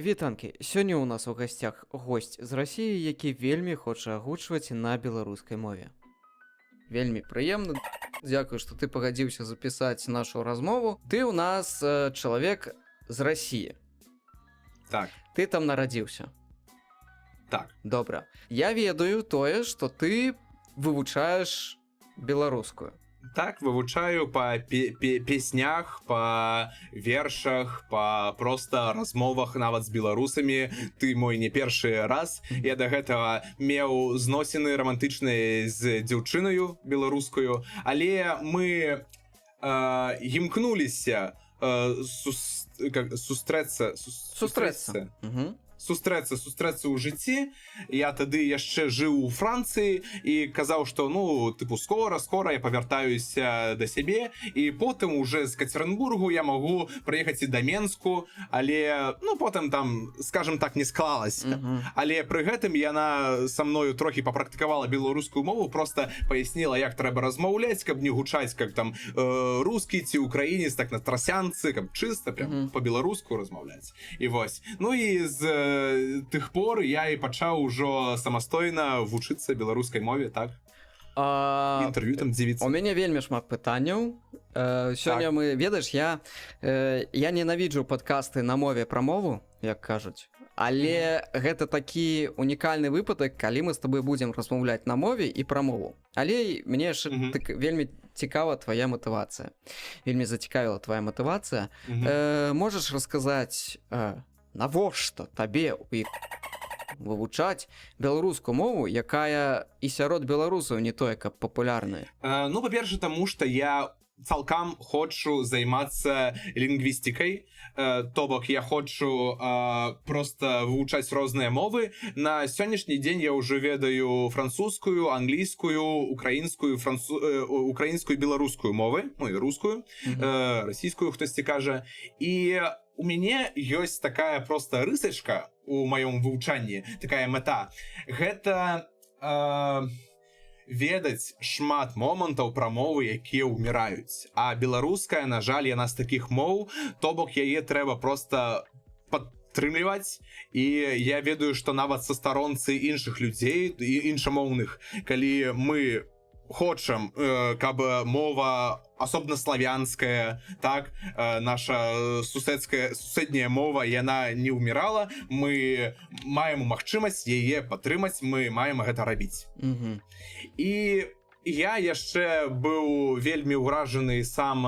Вітанкі, сёння ў нас у гасцях госць з Расіі, які вельмі хоча агучваць на беларускай мове. Вельмі прыемна. Дзякую, што ты пагадзіўся запісаць нашу размову. Ты ў нас чалавек з Расіі. Так. Ты там нарадзіўся. Так. Добра. Я ведаю тое, што ты вывучаеш беларускую. Так, вывучаю па песнях, па вершах, па проста размовах нават з беларусамі. Ты мой не першы раз. Я да гэтага меў зносіны рамантычныя з дзяўчынаю беларускую, але мы імкнуліся сустрэцца ў жыцці. Я тады яшчэ жыў у Францыі і казаў, што скора я павяртаюся да сябе, і потым уже з Кацерынбургу я магу прыехаць і да Менску, але потым там, скажем так, не склалася. Але пры гэтым яна са мною трохі папрактыкавала беларускую мову, проста паясніла, як трэба размаўляць, каб не гучаць как там рускі ці украінец, так на трасянцы, каб чыста прям по-беларуску размаўляць. І вось. Ну і з тых пор я і пачаў ужо самастойна вучыцца беларускай мове, так? Інтэрв'ю там дзівіцца. У мяне вельмі шмат пытанняў. Сёння мы, ведаеш, я ненавіджу падкасты на мове пра мову, як кажуць. Але гэта такі унікальны выпадак, калі мы з тобой будзем размаўляць на мове і пра мову. Але мне вельмі цікава твая матывацыя. Вельмі зацікавіла твая матывацыя. Можаш расказаць, навошта табе вывучаць беларускую мову, якая і сярод беларусаў не тое, каб папулярная? Па-перша, таму што я цалкам хочу займацца лінгвістыкай, то бок я хочу проста вывучаць розныя мовы. На сённяшні дзень я ўжо ведаю французскую, англійскую, украінскую, украінскую, беларускую мовы, і рускую, расійскую, хтосьці кажа. І у мяне ёсць такая проста рысачка у маём вывучанні, такая мэта. Гэта ведаць шмат момантаў пра мовы, якія ўміраюць. А беларуская, на жаль, яна з такіх моў, то бок яе трэба проста падтрымліваць. І я ведаю, што нават са старонцы іншых людзей, іншамоўных, калі мы хочам, каб мова асобна славянская, так, наша суседняя мова, яна не ўмірала, мы маем магчымасць яе падтрымаць, мы маем гэта рабіць. І я яшчэ быў вельмі ўражаны сам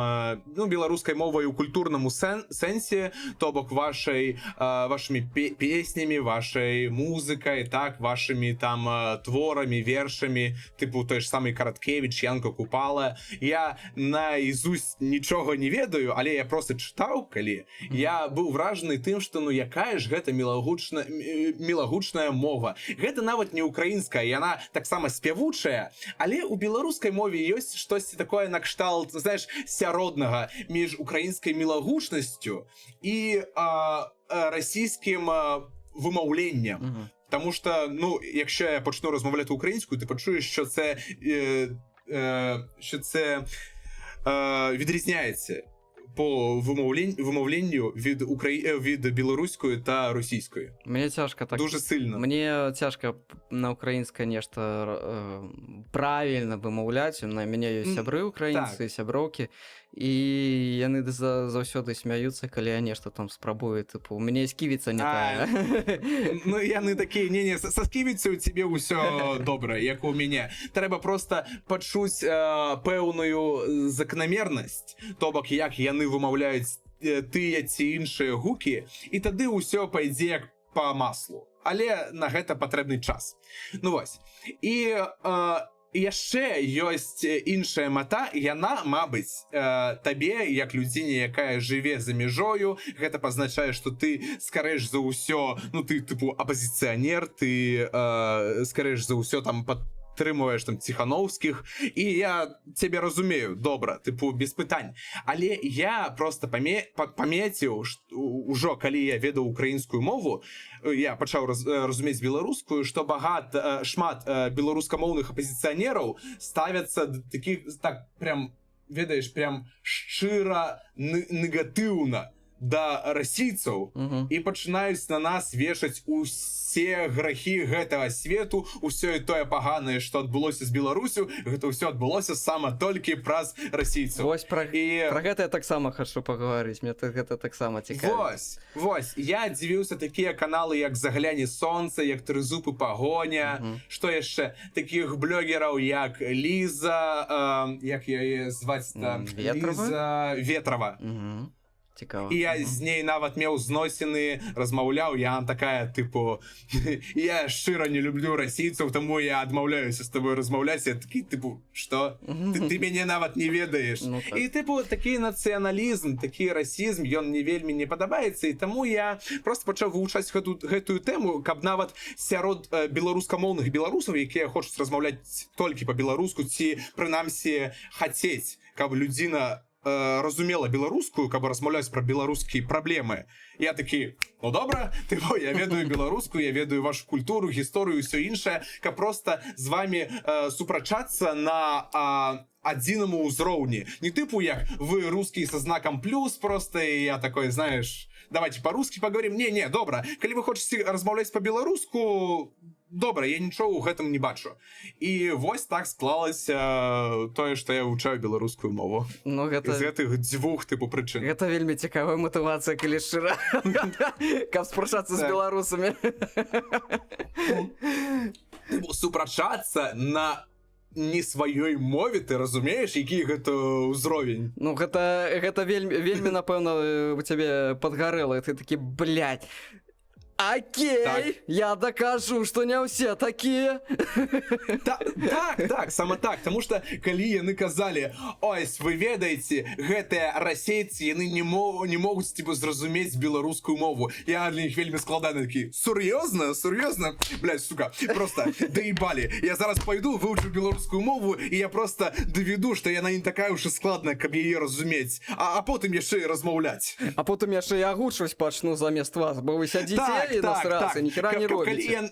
беларускай мовай у культурнаму сэнсе, то бок вашымі песнямі, вашай музыкай, так, вашымі там творамі, вершамі, тыпу той ж самый Караткевіч, Янка Купала. Я наізусть нічога не ведаю, але я проста чытаў, калі я быў ўражаны тым, што якая ж гэта мілагучная мова. Гэта нават не украінская, яна таксама спявучая, але у беларускай мове ёсць штосьці такое накшталт, знаеш, сяроднага між украінскай мілагучнасцю і расійскім вымаўленнем. Таму што, якщо я почну розмовляти українською, ти почуєш, що це відрізняється по вимовленню від білоруської та російської. Мне цяжка так. Дуже сильно. Мне цяжка на украінскае нешта правільна вымаўляць. У мяне ёсць сябры украінцы, сяброўкі, і яны заўсёды смяюцца, калі я нешта там спрабую, тыпу, у мяне сківіца не тая. Яны такія, не, са сківіцай у цябе ўсё добра, як у мяне. Трэба проста пачуць пэўную заканамернасць, то бок як яны вымаўляюць тыя ці іншыя гукі, і тады ўсё пайдзе як па маслу. Але на гэта патрэбны час. Вось. І яшчэ ёсць іншая мата, яна, мабыць, табе, як людзіне, якая жыве за мяжою, гэта пазначае, што ты, скарэш за ўсё, ты, тыпу, апазіцыянер, ты, скарэш за ўсё, там, падтрымуеш там Ціхановскіх, і я цябе разумею, добра, тыпу, без пытань. Але я проста памяціў, ужо калі я ведаў украінскую мову, я пачаў разумець беларускую, што шмат беларускамоўных апазіцыянераў ставяцца такіх, так, прям, ведаеш, прям шчыра негатыўна да расійцаў і пачынаюць на нас вешаць усе грахі гэтага свету, усё тое паганае, што адбылося з Беларусю, гэта ўсё адбылося сама толькі праз расійцаў. Вось пра гэта я таксама хачу пагаварыць, мне гэта таксама цікава. Вось, я дзівіўся такія каналы, як «Загляне сонца», як «Трызуб і пагоня», што яшчэ такіх блогераў, як Ліза, як яе зваць там? Ліза Ветрова. Цікава. І я з ней нават меў зносіны, размаўляў, я такая, тыпу, я шчыра не люблю расійцаў, таму я адмаўляюся з тобой размаўляць, я такі, тыпу, што? Ты мяне нават не ведаеш. І, тыпу, такі нацыяналізм, такі расізм, ён мне вельмі не падабаецца, і таму я проста пачаў вывучаць гэтую тэму, каб нават сярод беларускамоўных беларусаў, якія хочуць размаўляць толькі па-беларуску, ці, прынамсі, хацець, каб людзіна разумела беларускую, каб размаўляць пра беларускія праблемы. Я такі, ну добра, тыпу, я ведаю беларускую, я ведаю вашу культуру, гісторыю, ўсё іншае, каб проста з вамі супрачацца на адзінаму ўзроўні. Не тыпу, як вы русские со знаком плюс, просто и я такой, знаешь, давайте по-русски поговорим. Не, добра, калі вы хочаце размаўляць па-беларуску, добра, я нічого ў гэтым не бачу. І вось так склалася тое, што я вывучаю беларускую мову. Ну, гэта... З гэтых дзвюх тыпу прычын. Гэта вельмі цікавая матывацыя, калі шчыра. Каб спрачацца з беларусамі. Супрачацца на не сваёй мове, ты разумееш, які гэта ўзровень? Ну, гэта вельмі, напэўна, у цябе падгарэла, ты такі, блядь, окей, так. Я докажу, что не все такие. Так, сама так, потому что калі яны казалі, ось, вы ведаеце, гэтыя расейцы, яны не могуць типа зразумець беларускую мову. Я для них вельмі складаны такі, сур'ёзна? Блядь, сука, просто доебали. Я зараз пойду, выучу беларускую мову, и я просто доведу, что яна не такая уж и складная, каб яе разумець. А потым яшчэ і размаўляць. А потым яшчэ і агучваць пачну замест вас, бо вы сядзіце і насрацца, ніхера не робіце.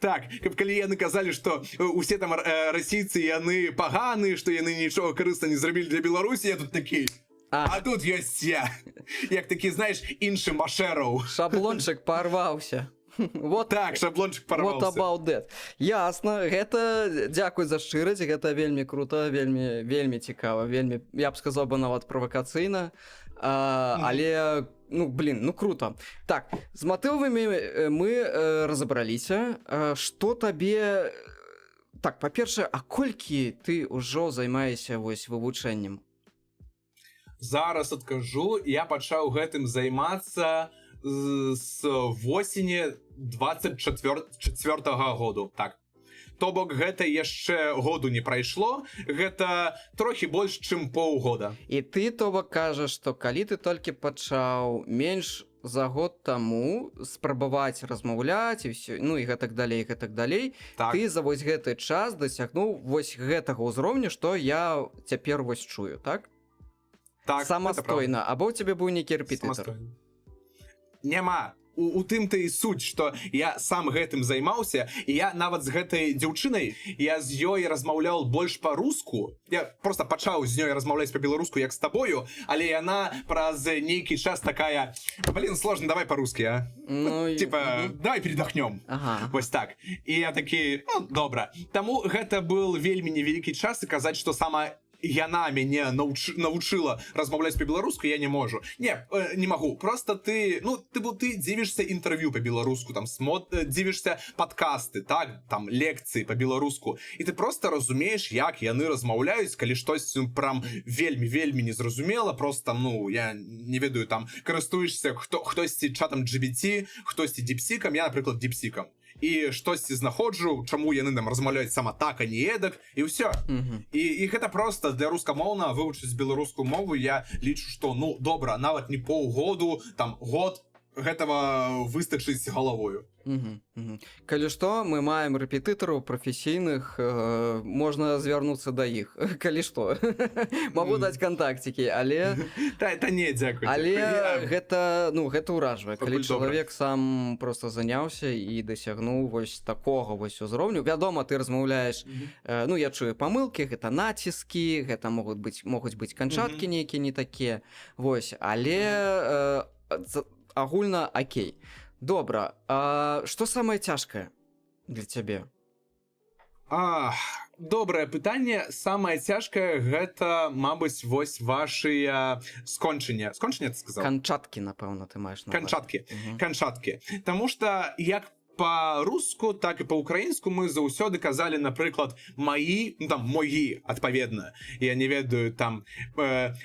Так, каб калі яны казалі, што усе там расійцы, яны паганыя, што яны нічога карысна не зрабілі для Беларусі, я тут такі, а тут ёсць я. Як такі, знаеш, іншы машэраў. Шаблончык порваўся. Вот так, шаблончик порвался. What about that? Ясно, гэта дзякуй за шчырасць, гэта вельмі круто, вельмі цікава, вельмі, я б сказаў бы нават правакацыйна, але ну круто. Так, з матывамі мы разабраліся. Што табе, так, па-першае, а колькі ты ўжо займаешся вось вывучэннем? Зараз адкажу, я пачаў гэтым займацца з восені 24-го году, так. То бок гэта яшчэ году не прайшло, гэта трохі больш, чым паўгода. І ты, то бок, кажаш, што калі ты толькі пачаў менш за год таму спрабаваць размаўляць і ўсё, ну і гэтак далей, так. Ты за вось гэты час дасягнуў вось гэтага ўзроўня, што я цяпер вось чую, так? Так, самастойна, або ў цябе быў нейкі рэпетытар? Няма. У тым-то і суть, што я сам гэтым займаўся, і я нават з гэтай дзяўчынай, я з ёй размаўлял больш па-руску. Я просто пачаў з ёй размаўляць па-беларуску, як з табою, але яна праз нейкі час такая, блин, сложно, давай па-рускі, а? Ну, типа, давай передохнем. Ага. Вось так. І я такі, ну, добра. Таму гэта был вельмі невялікі час, і казаць, што сама яна мяне навучыла размаўляць па-беларуску, я не можу. Не магу. Просто ты, ну, ты дзівішся інтэрв'ю па-беларуску, там, дзівішся падкасты, так, там, лекцыі па-беларуску, і ты просто разумееш, як яны размаўляюць, калі штосьці прям вельмі незразумела, просто, ну, я не ведаю, там, карыстуешся хтосьці чатам GPT, хтосьці діпсікам, я, напрыклад, діпсікам. І штосьці знаходжу, чаму яны нам размаўляюць сама так, а не эдак, і ўсё. І гэта проста для рускамоўна вывучыць беларускую мову, я лічу, што, ну, добра, нават не паўгоду, там, год, гэтага выстачыць галавою. Калі што, мы маем рэпетытараў прафесійных, можна звярнуцца да іх. Калі што, магу даць кантакцікі, але Не, дзякуй. Але гэта ўражвае, калі Пакуль чалавек сам проста заняўся і дасягнуў вось такога вось узроўню. Вядома, ты размаўляеш, я чую памылкі, гэта націскі, гэта могуць быць канчаткі нейкія не такія. Вось, але агульна акей. Добра, а што самае цяжкае для цябе? Добрае пытанне. Самае цяжкае гэта, мабыць, вось вашыя скончання. Скончання, ты сказаў? Канчаткі, напэўна, ты маеш на ўвазе. Канчаткі. Таму што як па-руску, так і па-украінску мы заўсёды казалі, напрыклад, маі, могі, адпаведна. Я не ведаю, там,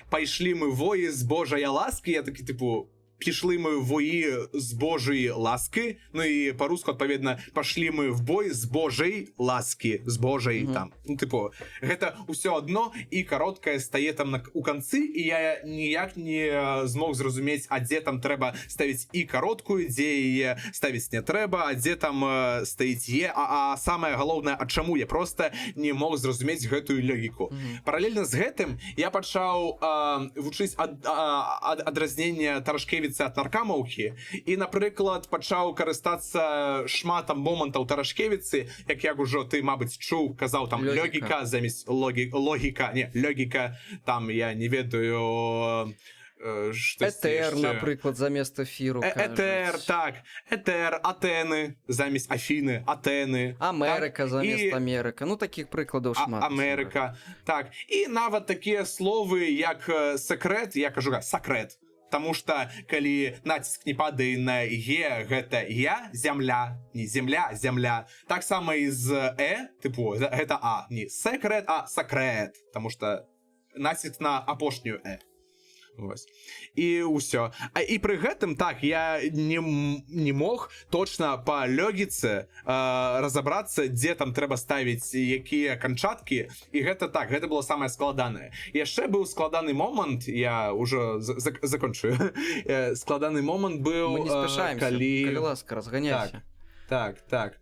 пайшлі мы воі з Божая ласкі, я такі, типу, пішли ми в бої з Божої ласки, ну і по-руску, відповідно, пішли ми в бой з Божої ласки, з Божої там. Ну, типу, гэта ўсё одно, і кароткае стае там у канцы, і я ніяк не змог зразумець, а дзе там трэба ставіць і кароткую, дзе яе ставіць не трэба, а дзе там стаіць е, а самае галоўнае, а чаму я просто не мог зразумець гэтую логіку. Паралельна з гэтым я пачаў вучыць адразненне Тарашкевіца ад Наркамаўкі і, напрыклад, пачаў карыстацца шматам момантаў Тарашкевіцы, як ужо ты, мабыць, чуў, казаў там логіка заместь логіка, не, логіка, там, я не ведаю... Этер, напрыклад, замест эфіру. Этер, так. Этер, Атэны заместь Афіны, Атэны. Амерыка замест Амерыка. Ну, такіх прыкладаў шмат. Амерыка, так. І нават такія словы, як секрет, я кажу, сакрэт. Таму што, калі націск не падае на «е», гэта «я», «зямля», не «земля», «зямля». Таксама і з типу, гэта «а», не «секрет», а «сакрэт», таму што націск на апошнюю «э». Вось. І ўсё. І пры гэтым, так, я не мог точна па логіцы разабрацца, дзе там трэба ставіць якія канчаткі, і гэта так, гэта было самае складанае. Яшчэ быў складаны момант, я ўжо закончую. Складаны момант быў, мы не спяшаемся, калі ласка, разганяйся. Так.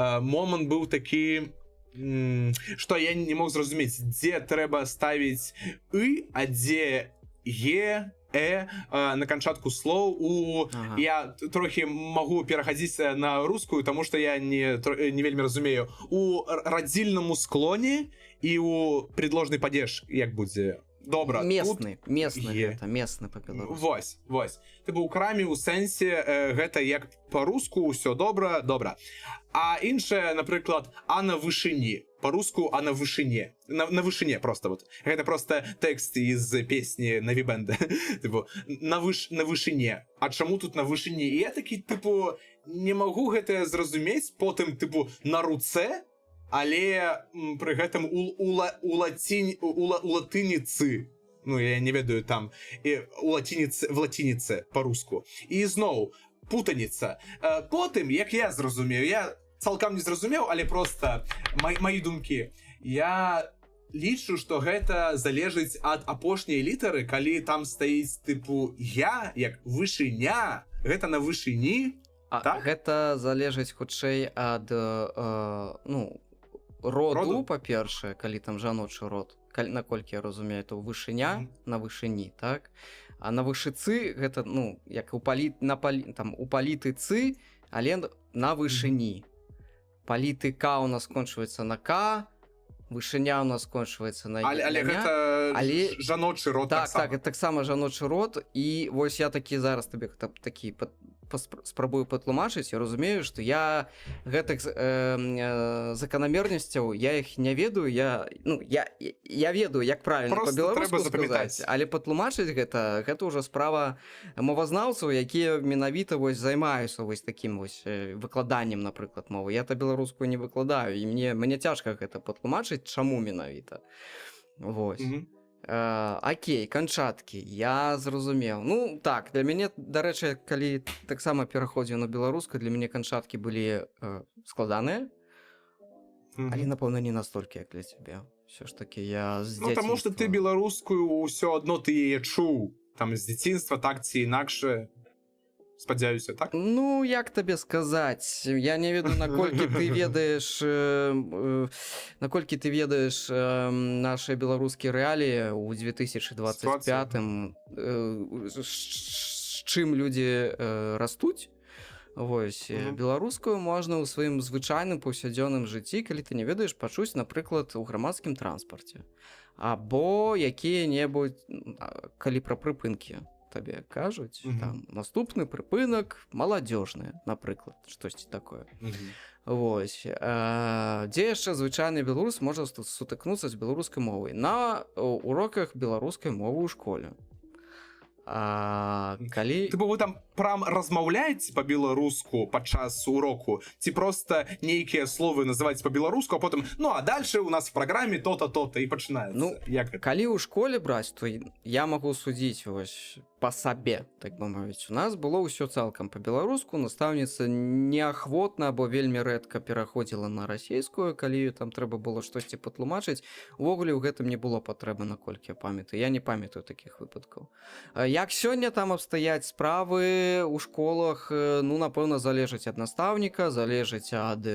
Момант быў такі, што я не мог зразумець, дзе трэба ставіць «ы», а дзе «е», «э» на канчатку слоў. Я трохі магу перахадзіць на рускую, таму што я не вельмі разумею. У радзільнаму склоне і у предложны падеж, як будзе? Добра. Местны гэта, местны па-беларуску. Вось. Тыпу ў краме, у сэнсе, гэта як па-руску ўсё добра. А іншае, напрыклад, «а на вышыні». По-руску, а на вышыне. На вышыне просто вот. Гэта просто тэкст из песни Наві Бэнда. Типу, на вышыне. А чаму тут на вышыне? І я такі, типу, не магу гэта зразумець, потым, типу, на руцэ, але пры гэтым у латыніцы. Ну, я не ведаю, там, в латинице по-руску. І зноў, путаніца. Потым, як я зразумею, я цалкам не зразумеў, але просто мои думкі. Я лічу, што гэта залежыць ад апошняй літары, калі там стаіць тыпу «я», як вышыня, гэта на вышыні. Так? Гэта залежыць хутчэй ад роду, па-першае, калі там жаночы род. Наколькі я разумею, то вышыня на вышыні, так? А на вышыцы гэта, як у палітыцы, але на вышыні. Палітыка у нас скончваецца на «к», вышыня у нас скончваецца на «я». Але гэта жаночы род таксама. Так, таксама жаночы род. І вось я такі зараз табе такі спрабую патлумачыць. Я разумею, што я гэтых заканамернасцяў, я іх не ведаю. Я ведаю, як правільна па-беларуску сказаць, але патлумачыць гэта ўжо справа мовазнаўцаў, якія менавіта вось займаюцца вось такім вось выкладаннем, напрыклад, мовы. Я беларускую не выкладаю, і мне цяжка гэта патлумачыць, чаму менавіта. Вось. Окей, канчаткі, я зразумеў. Ну, так, для мяне, дарэчы, калі таксама пераходзіў на беларускую, для мяне канчаткі былі складаныя, але, напэўна, не настолькі, як для цябе. Все ж таки, я з дзяцінства... Таму што ты беларускую ўсё адно ты яе чуў, там, з дзяцінства, так ці інакш. Спадзяюся, так? Ну, як табе сказаць, я не ведаю, наколькі ты ведаеш нашы беларускія рэаліі ў 2025 з чым людзі растуць. Вось беларускую можна ў сваім звычайным паўсядзённым жыцці, калі ты не ведаеш, пачуць, напрыклад, у грамадскім транспарце або якія-небудзь, калі пра прыпынкі табе кажуць, там наступны прыпынак маладзёжны, напрыклад, штосьці такое. Вось. Дзе яшчэ звычайны беларус можа сутыкнуцца з беларускай мовай? На уроках беларускай мовы ў школе. Калі... Ты вы там прям размаўляеце па-беларуску падчас уроку, ці проста нейкія словы называць па-беларуску, а потым, ну, а дальше у нас в праграме то-то, то-то, і пачынаецца. Ну, калі ў школе браць, то я магу судзіць вось па сабе, так бы мовіць. У нас было ўсё цалкам па-беларуску, настаўніца неахвотна або вельмі рэдка пераходзіла на расейскую, калі там трэба было штосьці патлумачыць. Увогуле ў гэтым не было патрэбы, наколькі я памятаю. Я не памятаю такіх выпадкаў. Як сёння там абстаяць справы ў школах, ну, напэўна, залежыць ад настаўніка, залежыць ад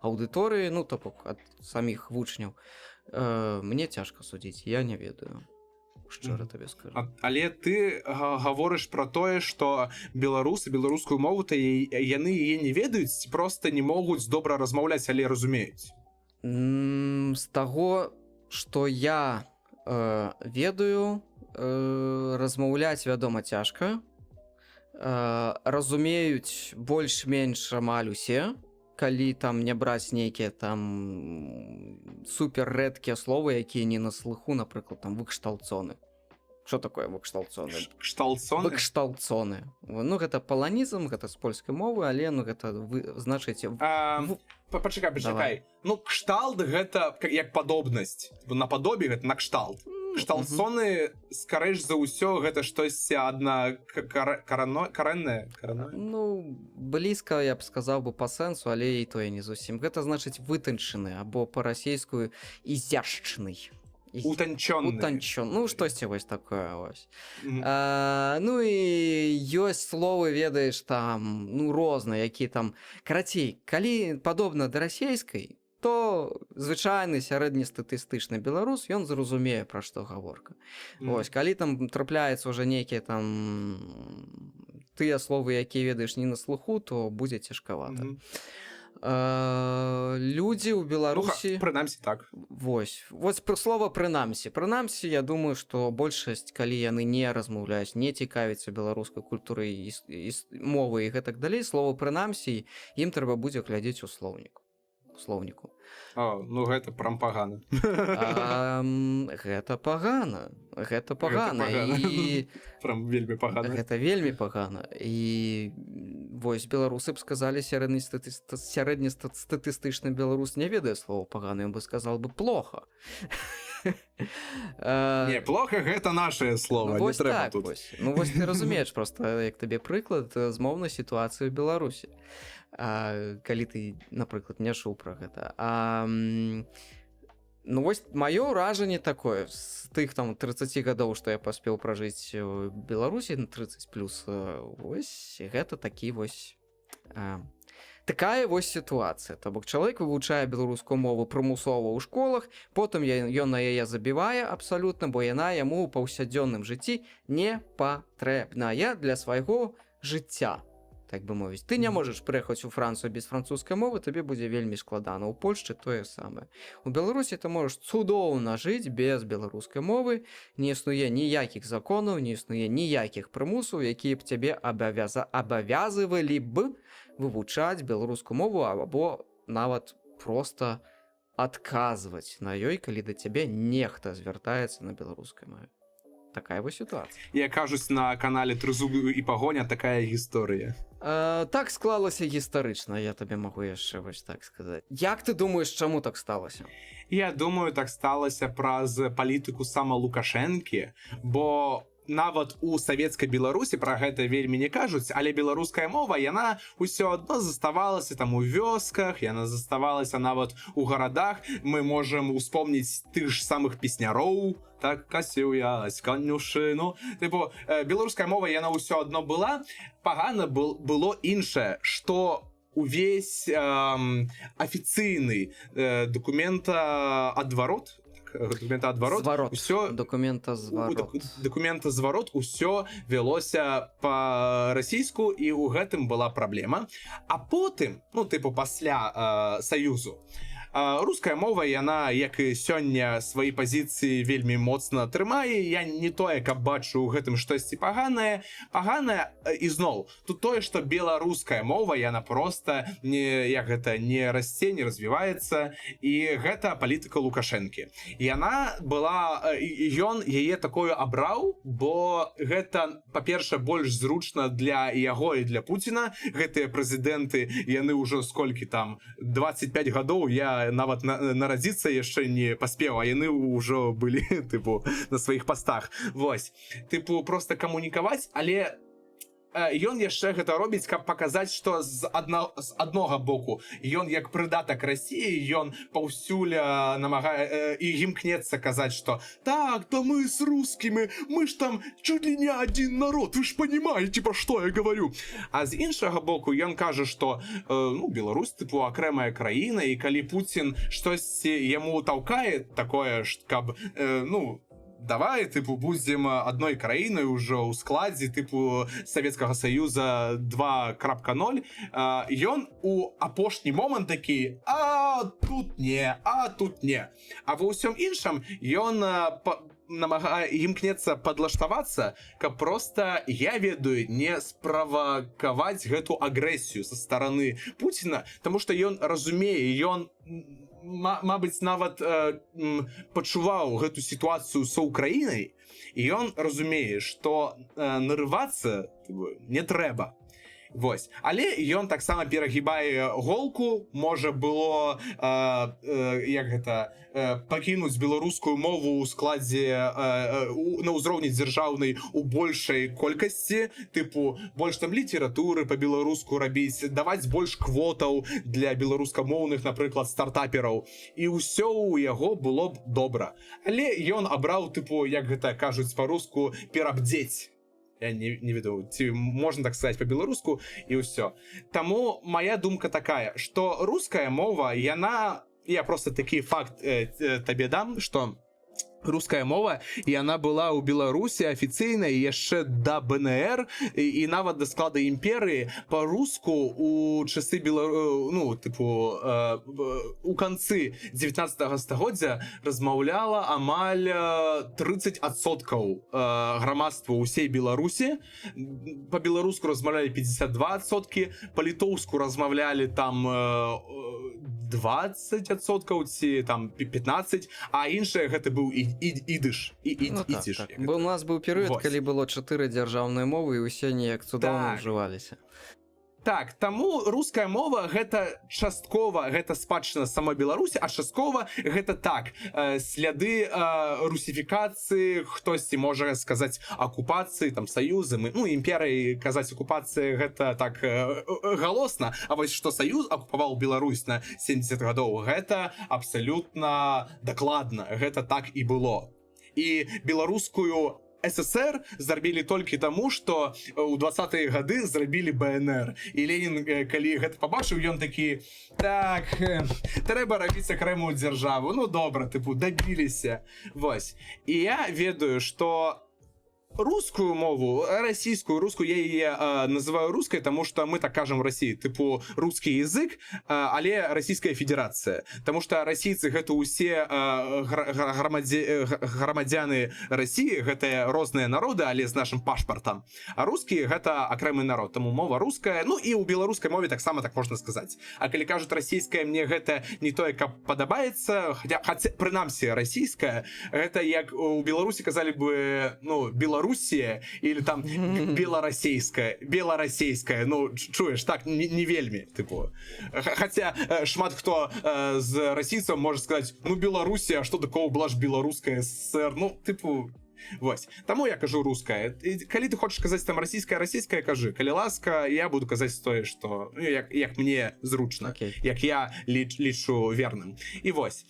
аўдыторыі, ну, то бок ад саміх вучняў. Мне цяжка судзіць, я не ведаю. Шчыра табе скажу. Але ты гаворыш пра тое, што беларусы беларускую мову, то яны яе не ведаюць, ці проста не могуць добра размаўляць, але разумеюць. З таго, што я ведаю, размаўляць, вядома, цяжка. Разумеюць больш-менш амаль усе, калі там не браць нейкія там супер рэдкія словы, якія не на слыху, напрыклад, там выкшталцоны. Што такое выкшталцоны? Кшталцоны? Выкшталцоны. Ну, гэта паланізм, гэта з польскай мовы, але, ну, гэта значыць... Пачакай. Ну, кшталт гэта як падобнасць. Нападобе гэта на кшталт. Кшталцоны, скарэч за ўсё, гэта штосьці адна карэннае? Ну, блізка, я б сказаў бы, па сэнсу, але і тое не зусім. Гэта значыць вытанчаны, або па-расейскую ізяшчны. Утанчённы. Ну, штосьці вось такое вось. Ну і ёсць словы, ведаеш, там, ну, розныя, які там... Карацей, калі падобна да расейскай, то звычайны сярэднестатыстычны беларус, ён зразумее, пра што гаворка. Вось, калі там трапляецца ўжо нейкія там тыя словы, якія ведаеш не на слуху, то будзе цяжкавата. Людзі ў Беларусі... Прынамсі так. Вось слова прынамсі. Прынамсі, я думаю, што большасць, калі яны не размаўляюць, не цікавіцца беларускай культурай, мовы і гэтак далей, слова прынамсі, ім трэба будзе глядзець у слоўніку. Ну гэта прям пагана. Гэта пагана. І прям вельмі пагана. Гэта вельмі пагана. І вось беларусы б сказалі, сярэднестатыстычны беларус не ведае слова пагана, ён бы сказал бы плохо. Не, плохо гэта нашае слово, не трэба тут. Ну вось ты разумееш проста, як табе прыклад з моўнай сітуацыі ў Беларусі. Калі ты, напрыклад, не чуў пра гэта. Ну вось маё ўражанне такое з тых там 30 гадоў, што я паспеў пражыць у Беларусі на 30+, вось гэта такі вось такая вось сітуацыя. То бок чалавек вывучае беларускую мову прымусова ў школах, потым ён на яе забівае абсалютна, бо яна яму ў паўсядзённым жыцці не патрэбная для свайго жыцця. Так бы мовіць, ты не можаш прыехаць у Францыю без французскай мовы, табе будзе вельмі складана. У Польшчы тое самае. У Беларусі ты можаш цудоўна жыць без беларускай мовы, не існуе ніякіх законаў, не існуе ніякіх прымусаў, якія б цябе абавязывалі б вывучаць беларускую мову або нават проста адказваць на ёй, калі да цябе нехта звяртаецца на беларускай мове. Такая вось сітуацыя. Як кажуць на канале Трызубы і пагоня, такая гісторыя. Так склалася гістарычна, я табе магу яшчэ вось так сказаць. Як ты думаеш, чаму так сталася? Я думаю, так сталася праз палітыку сама Лукашэнкі, бо нават у савецкай Беларусі пра гэта вельмі не кажуць, але беларуская мова яна ўсё адно заставалася там у вёсках, яна заставалася нават у гарадах. Мы можам успомніць тых ж самых песняроў, так касіў я конюшыну. Тыпу, беларуская мова яна ўсё адно была. Пагана было іншае, што увесь афіцыйны дакументаадварот дакументазварот усё вялося па-расійску, і ў гэтым была праблема. А потым, пасля саюзу, руская мова яна, як і сёння, свае пазіцыі вельмі моцна трымае. Я не тое, каб бачу ў гэтым штосьці паганае, ізноў тут тое, што беларуская мова яна проста не расце, не развіваецца, і гэта палітыка Лукашэнкі. Яна была, ён яе такое абраў, бо гэта, па-перша, больш зручна для яго і для Пуціна. Гэтыя прэзідэнты, яны ўжо сколькі там 25 гадоў, я нават нарадзіцца яшчэ не паспеў, а яны ўжо былі на сваіх пастах. Вось, проста камунікаваць, але ён яшчэ гэта робіць, каб паказаць, што з аднога боку ён як прыдатак Расіі, ён паўсюль намагае і імкнецца казаць, што так, то мы с русскімі, мы ж там чуть ли не один народ, вы ж понимаете, про што я говорю. А з іншага боку ён кажа, што Беларусь акрэмая краіна, і калі Пуцін штосьці яму таўкае такое, каб давай, будзем адной краінай ужо ў складзе Савецкага Саюза 2.0, ён у апошні момант такі, тут не. А ва ўсім іншым ён імкнецца падлаштавацца, каб проста, я ведаю, не справакаваць гэту агрэсію са стараны Пуціна, таму што ён разумее, ён мабыць, нават пачуваў гэту сітуацыю са Ўкраінай, і ён разумее, што нарывацца не трэба. Вось. Але ён таксама перагібае голку, можа было пакінуць беларускую мову ў складзе на ўзроўні дзяржаўнай у большай колькасці, больш там літаратуры па-беларуску рабіць, даваць больш квотаў для беларускамоўных, напрыклад, стартапераў, і ўсё ў яго было б добра. Але ён абраў, як гэта кажуць па-руску, перабдзець. Я не ведаю, ці можна так сказаць па-беларуску, і ўсё. Таму моя думка такая, што руская мова, яна... Я просто такі факт табе дам, што руская мова, яна была ў Беларусі афіцыйна яшчэ да БНР, і нават да склада імперыі. Па-руску у часы у канцы 19 стагоддзя размаўляла амаль 30% грамадства ўсей Беларусі. Па-беларуску размаўлялі 52%, па-літоўску размаўлялі там 20% ці там 15%, а іншае гэта быў ідыш. У нас быў перыяд, калі было 4 дзяржаўныя мовы, і ўсе неяк цудоўна ўжываліся. Так, таму руская мова гэта часткова, гэта спадчына самой Беларусі, а часткова гэта так, сляды русіфікацыі, хтосьці можа сказаць акупацыі, там, саюзы, імперыі казаць акупацыі гэта так галосна, а вось што саюз акупаваў Беларусь на 70 гадоў, гэта абсалютна дакладна, гэта так і было. І беларускую СССР зрабілі толькі таму, што ў 20-е гады зрабілі БНР. І Ленін, калі гэта пабачыў, ён такі, так, трэба рабіць акрэмую дзяржаву. Добра, дабіліся. Вось. І я ведаю, што рускую мову, расійскую, рускую, я яе называю рускай, таму што мы так кажам в Расіі, рускі язык, але Расійская Федэрацыя. Таму што расійцы гэта ўсе грамадзяны Расіі, гэта розныя народы, але з нашым пашпартам. А рускі гэта акрэмы народ, таму мова руская, і ў беларускай мове таксама так можна сказаць. А калі кажуць расійская, мне гэта не тое, каб падабаецца, хаця, прынамсі, расійская, гэта як у Беларусі казалі бы, Беларусія или там беларасейская, чуеш, так не вельмі, Хаця шмат хто з расійцаў можа сказаць, Беларусія, што такого была ж беларуская СССР, Вось. Таму я кажу руская. І калі ты хочаш казаць там расійская, кажы. Калі ласка, я буду казаць тое, што як мне зручна, як я лічу верным. І вось.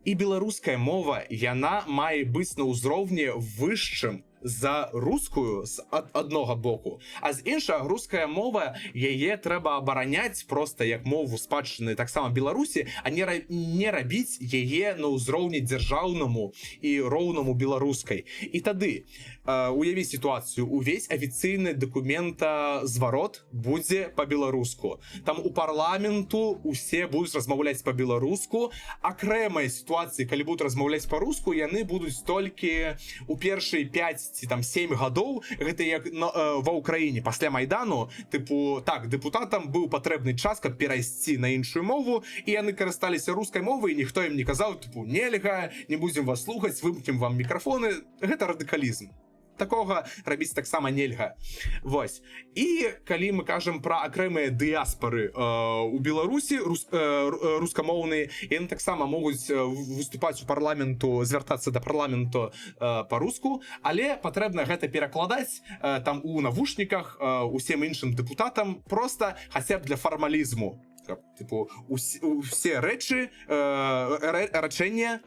І беларуская мова, яна мае быць на ўзроўні вышчым за рускую з аднога боку, а з іншага руская мова, яе трэба абараняць проста як мову спадчыны таксама Беларусі, а не рабіць яе на ўзроўні дзяржаўнаму і роўнаму беларускай. І тады уяві сітуацыю, увесь афіцыйны дакументазварот будзе па-беларуску. Там у парламенту усе будуць размаўляць па-беларуску, акрэмыя сітуацыі, калі будуць размаўляць па-руску, яны будуць толькі у першыя 5 ці там 7 гадоў, гэта як ва ўкраіне пасля Майдану, тыпу, так, дэпутатам быў патрэбны час, каб перайсці на іншую мову, і яны карысталіся рускай мовай, і ніхто ім не казаў, тыпу, нельга, не будзем вас слухаць, вымкнем вам мікрафоны. Гэта радыкалізм. Такога рабіць таксама нельга. Вось. І калі мы кажам пра акрэмыя дыяспары у Беларусі, рускамоўныя, яны таксама могуць выступаць у парламенту, звяртацца да парламенту па-руску, але патрэбна гэта перакладаць там у навушніках усім іншым дэпутатам проста хаця б для фармалізму. Типу, усе рэчы, рачэння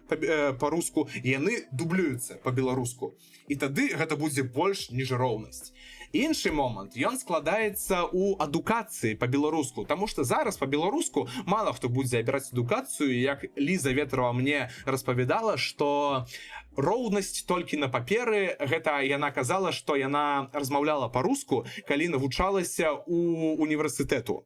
па-руску, яны дублююцца па-беларуску. І тады гэта будзе больш ніж роўнасць. Іншы момант, ён складаецца ў адукацыі па-беларуску, таму што зараз па-беларуску мала хто будзе абіраць адукацыю, як Ліза Ветрова мне распавядала, што роўнасць толькі на паперы, гэта яна казала, што яна размаўляла па-руску, калі навучалася ў універсітэту.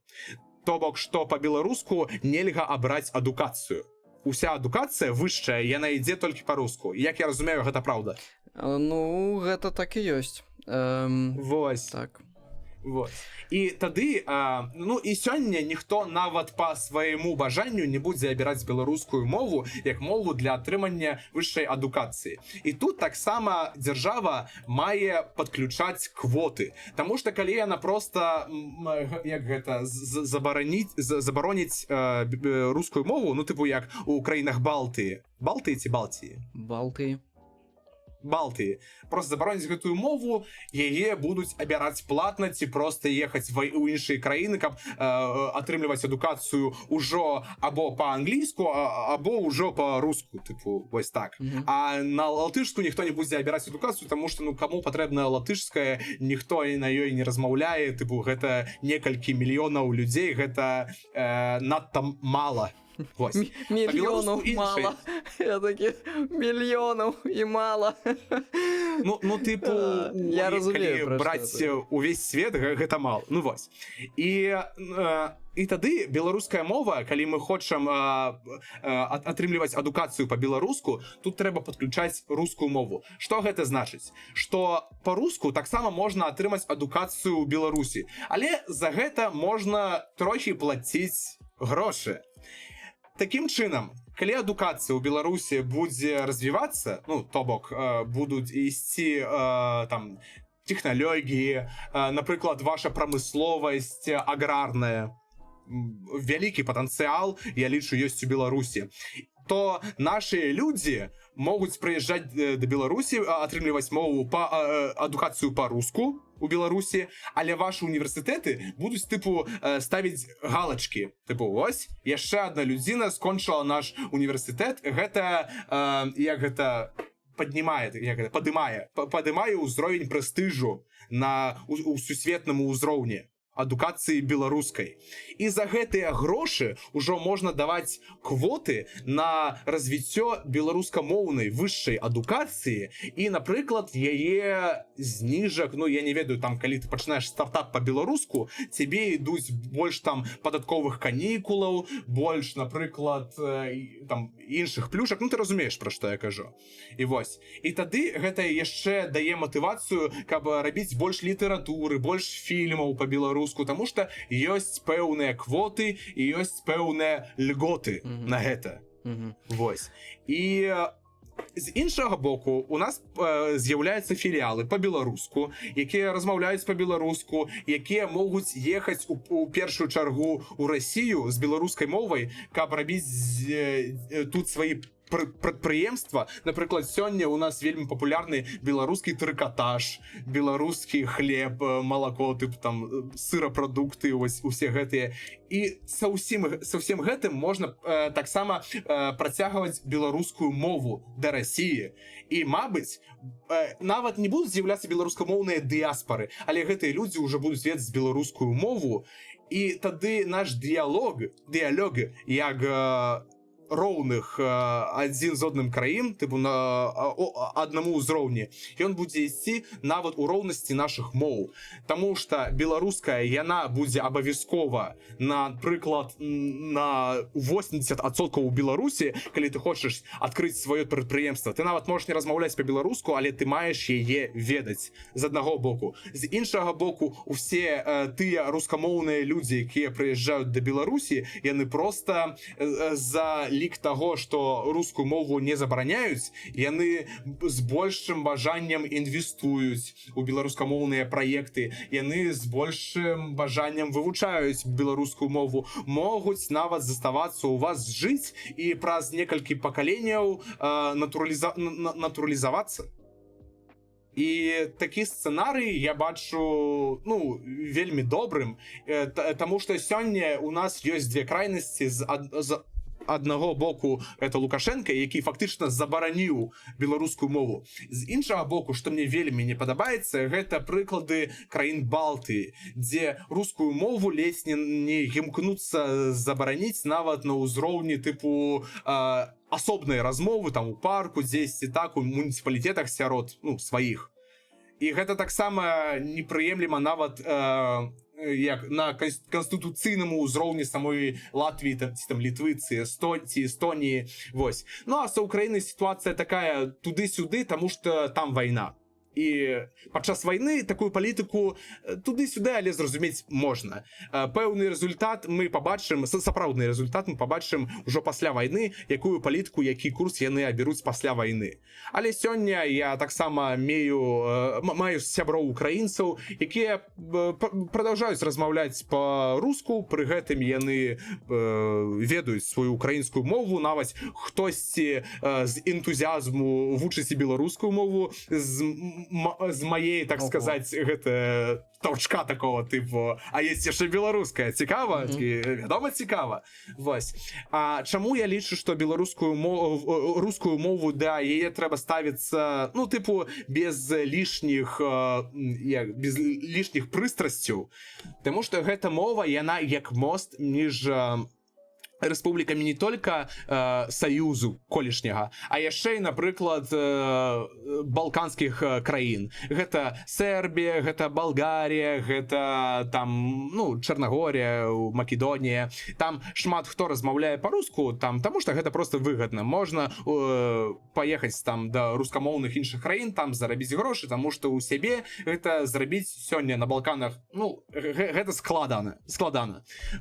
То бок, што па-беларуску нельга абраць адукацыю. Уся адукацыя вышчая, яна ідзе толькі па-руску. Як я разумею, гэта праўда? Ну, гэта так і ёсць. Вось. Так. Вот. І тады, ну і сёння ніхто нават па свайму бажанню не будзе абіраць беларускую мову як мову для атрымання вышэйшай адукацыі. І тут таксама дзяржава мае падключаць квоты. Таму што калі яна проста, як гэта, забароніць рускую мову, ну тыпу як у краінах Балтыі. Балтыі ці Балтіі? Балтыі. Просто забароніць гэтую мову, яе будуць абіраць платна ці проста ехаць у іншыя краіны, каб атрымліваць адукацыю ўжо або па-англійску, або ўжо па-руску, тыпу, вось так. А на латышску ніхто не будзе абіраць адукацыю, таму што, ну, каму патрэбна латышская, ніхто на ёй не размаўляе, тыпу, гэта некалькі мільёнаў людзей, гэта надта мала. Мільёнаў мала. Я такі, мільёнаў і мала. Ну, тыпу, я разумею, калі браць увесь свет, гэта мала. Ну, вось. І тады беларуская мова, калі мы хочам атрымліваць адукацыю па-беларуску, тут трэба падключаць рускую мову. Што гэта значыць? Што па-руску таксама можна атрымаць адукацыю ў Беларусі. Але за гэта можна трохі плаціць грошы. Такім чынам, калі адукацыя ў Беларусі будзе развівацца, ну, то бок, будуць ісці там тэхналогіі, напрыклад, ваша прамысловасць аграрная, вялікі патэнцыял, я лічу, ёсць у Беларусі, то нашы людзі могуць прыязджаць да Беларусі, атрымліваць мову адукацыю па-руску у Беларусі, але ваши універсітэты будуць, тыпу, ставіць галачкі. Тыпу, ось, яшчэ адна людзіна скончыла наш універсітэт, гэта, як гэта, падымае ўзровень прэстыжу у сусветнаму ўзроўні адукацыі беларускай. І за гэтыя грошы ўжо можна даваць квоты на развіццё беларускамоўнай вышшай адукацыі і, напрыклад, яе зніжак, ну, я не ведаю, там, калі ты пачынаеш стартап па-беларуску, цябе ідуць больш там падатковых канікулаў, больш, напрыклад, там, іншых плюшак, ну, ты разумееш, пра што я кажу. І вось. І тады гэта яшчэ дае матывацыю, каб рабіць больш літаратуры, больш фільмаў па-беларуску, тому што ёсць пэўныя квоты і ёсць пэўныя льготы на гэта. Вось. І з іншага боку, у нас з'яўляюцца філіалы па-беларуску, якія размаўляюць па-беларуску, якія могуць ехаць у першую чаргу ў Расію з беларускай мовай, каб рабіць тут свае прадпрыемства. Напрыклад, сёння у нас вельмі папулярны беларускі трыкатаж, беларускі хлеб, малако, тып там сырапрадукты, вось усе гэтыя. І са ўсім гэтым можна таксама працягваць беларускую мову да Расіі. І, мабыць, нават не будуць з'яўляцца беларускамоўныя дыяспары, але гэтыя людзі ўжо будуць ведаць беларускую мову, і тады наш дыялог як роўных адзін з одным краін, тыпу на аднаму ўзроўні, ён будзе ісці нават у роўнасці нашых моў. Таму што беларуская, яна будзе абавязкова, напрыклад, на 80% у Беларусі, калі ты хочаш адкрыць сваё прадпрыемства. Ты нават можаш не размаўляць па-беларуску, але ты маеш яе ведаць, з аднаго боку. З іншага боку, усе тыя рускамоўныя людзі, якія прыязджаюць да Беларусі, яны проста за лік таго, што рускую мову не забараняюць, яны з большым бажаннем інвестуюць у беларускамоўныя праекты, яны з большым бажаннем вывучаюць беларускую мову, могуць нават заставацца ў вас жыць і праз некалькі пакаленняў натуралізавацца. І такі сцэнарый я бачу, ну, вельмі добрым, таму што сёння у нас ёсць две крайнасці. З аднаго боку это Лукашенко, які фактычна забараніў беларускую мову. З іншага боку, што мне вельмі не падабаецца, гэта прыклады краін Балтыі, дзе рускую мову ледзь не імкнуцца забараніць нават на ўзроўні тыпу асобныя размовы там у парку дзесьці, так, у муніцыпалітетах сярод, ну, сваіх. І гэта таксама непрыемлема нават як на канстытуцыйнаму ўзроўні самой Латвіі, там Літвы, ці Эстоніі. Вось. Ну а са Украінай сітуацыя такая туды-сюды, таму што там вайна. І падчас вайны такую палітыку туды-сюды, але зразумець можна. Пэўны результат мы пабачым, сапраўдны результат мы пабачым ўжо пасля вайны, якую палітыку, які курс яны абяруць пасля вайны. Але сёння я таксама маю сяброў украінцаў, якія прадаўжаюць размаўляць па-руску, пры гэтым яны ведаюць сваю украінскую мову, нават хтосьці з энтузіазму вучыць і беларускую мову, з маей, так сказаць, гэта толчка такого типу, а є ще білоруська. Цікаво? Вядома, цікаво. Вось. А чаму я лічу, што рускую мову, да, яе трэба ставіцца, ну, типу, без лішніх прыстрасцяў? Таму што гэта мова, яна як мост між рэспублікамі не толькі саюзу колішняга, а яшчэ і, напрыклад, балканскіх краін. Гэта Сербія, гэта Балгарія, гэта там, ну, Чарнагорія, Македонія. Там шмат хто размаўляе па-руску, таму што гэта проста выгадна. Можна паехаць там да рускамоўных іншых краін, там зарабіць грошы, таму што ў сябе гэта зрабіць сёння на Балканах, ну, гэта складана.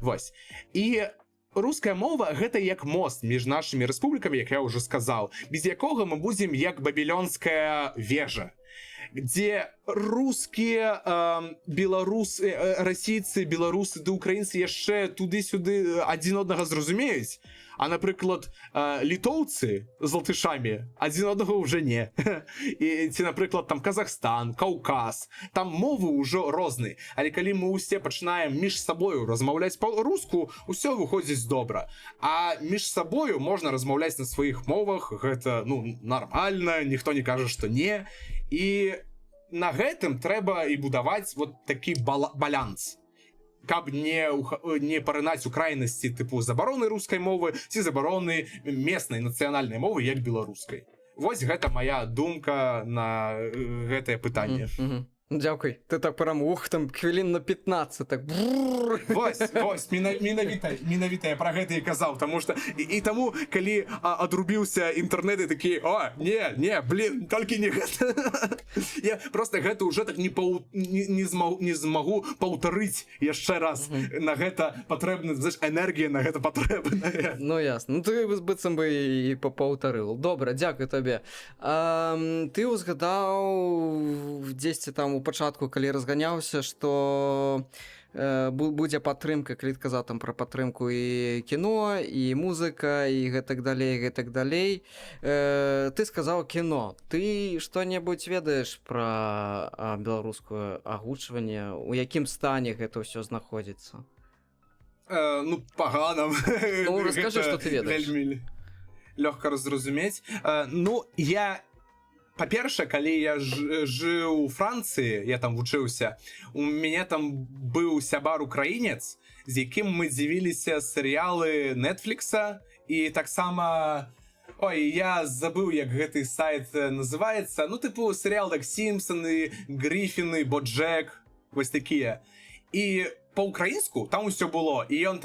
Вось. І руская мова гэта як мост між нашымі рэспублікамі, як я ўжо сказаў, без якога мы будзем як бабілёнская вежа, дзе рускія, беларусы, расійцы, беларусы ды украінцы яшчэ туды-сюды адзін однага зразумеюць, а, напрыклад, літоўцы з латышамі адзін однага ўжо не. І ці, напрыклад, там Казахстан, Каўказ, там мовы ўжо розныя. Але калі мы ўсе пачынаем між сабою размаўляць па-руску, усё выходзіць добра. А між сабою можна размаўляць на сваіх мовах, гэта, ну, нармальна, ніхто не кажа, што не. І на гэтым трэба і будаваць вот такі баланс, каб не парынаць у крайнасці тыпу забароны рускай мовы ці забароны местнай нацыянальнай мовы як беларускай. Вось гэта моя думка на гэтае пытанне. Дзякуй, ты так прям, там хвілін на 15, так Вось, менавіта я пра гэта і казаў, таму што і таму, калі адрубіўся інтэрнэт і такі, не, блин, толькі не гэта. Я просто гэта ўжо так не змагу паўтарыць яшчэ раз. На гэта патрэбна, знаеш, энергія на гэта патрэбная. Ну ясна, ну ты быццам бы і паўтарыў. Добра, дзякуй табе. Ты узгадаў дзесьці там у пачатку, калі разганяўся, што будзе падтрымка, калі казаў там пра падтрымку і кіно, і музыка, і гэтак далей. Ты сказаў кіно. Ты што-небудзь ведаеш пра беларускае агучванне? У якім стане гэта ўсё знаходзіцца? Ну, пагана. Ну, раскажы, што ты ведаеш. Вельмі лёгка зразумець. Ну, па-першае, калі я жыў у Францыі, я там вучыўся, у мяне там быў сябар украінец, з якім мы дзівіліся серыялы Netflixа, і таксама... Ой, я забыў, як гэты сайт называецца. Ну, тыпу, серыял так Сімпсоны, Грифіны, Боджек, вось такія. І па-украінску там усё было, і ён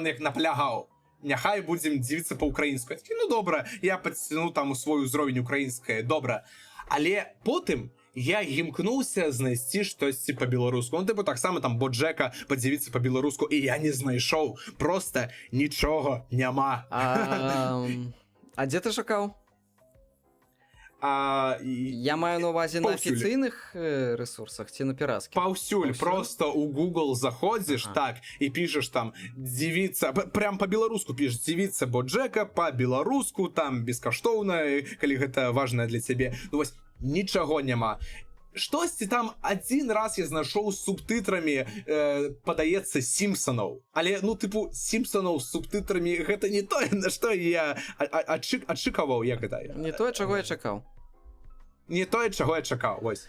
як наплягаў. Няхай будзем дзівіцца па-украінску. Я такі, ну добра, я падціну там у свой узровень украінскае, добра. Але потым я імкнуўся знайсці штосьці па-беларуску. Ну, тыпу, таксама там Боджека падзівіцца па-беларуску, і я не знайшоў. Проста нічога няма. А дзе ты шукаў? Я маю на увазе на афіцыйных ресурсах ці на піратскіх? Паўсюль, просто у Google заходзіш, так, і пішаш там дзівіцца, прям па-беларуску пішаш дзівіцца Боджека, па-беларуску, там бескаштоўна, калі гэта важна для цябе. Ну вось, нічаго няма. Штосьці там адзін раз я знайшоў з субтытрамі, падаецца, Сімпсонаў. Але, ну, тыпу, Сімпсонаў з субтытрамі гэта не тое, на што я адчыкаваў, як гэта? Не тое, чаго я чакаў. Не тое, чаго я чакаў, вось.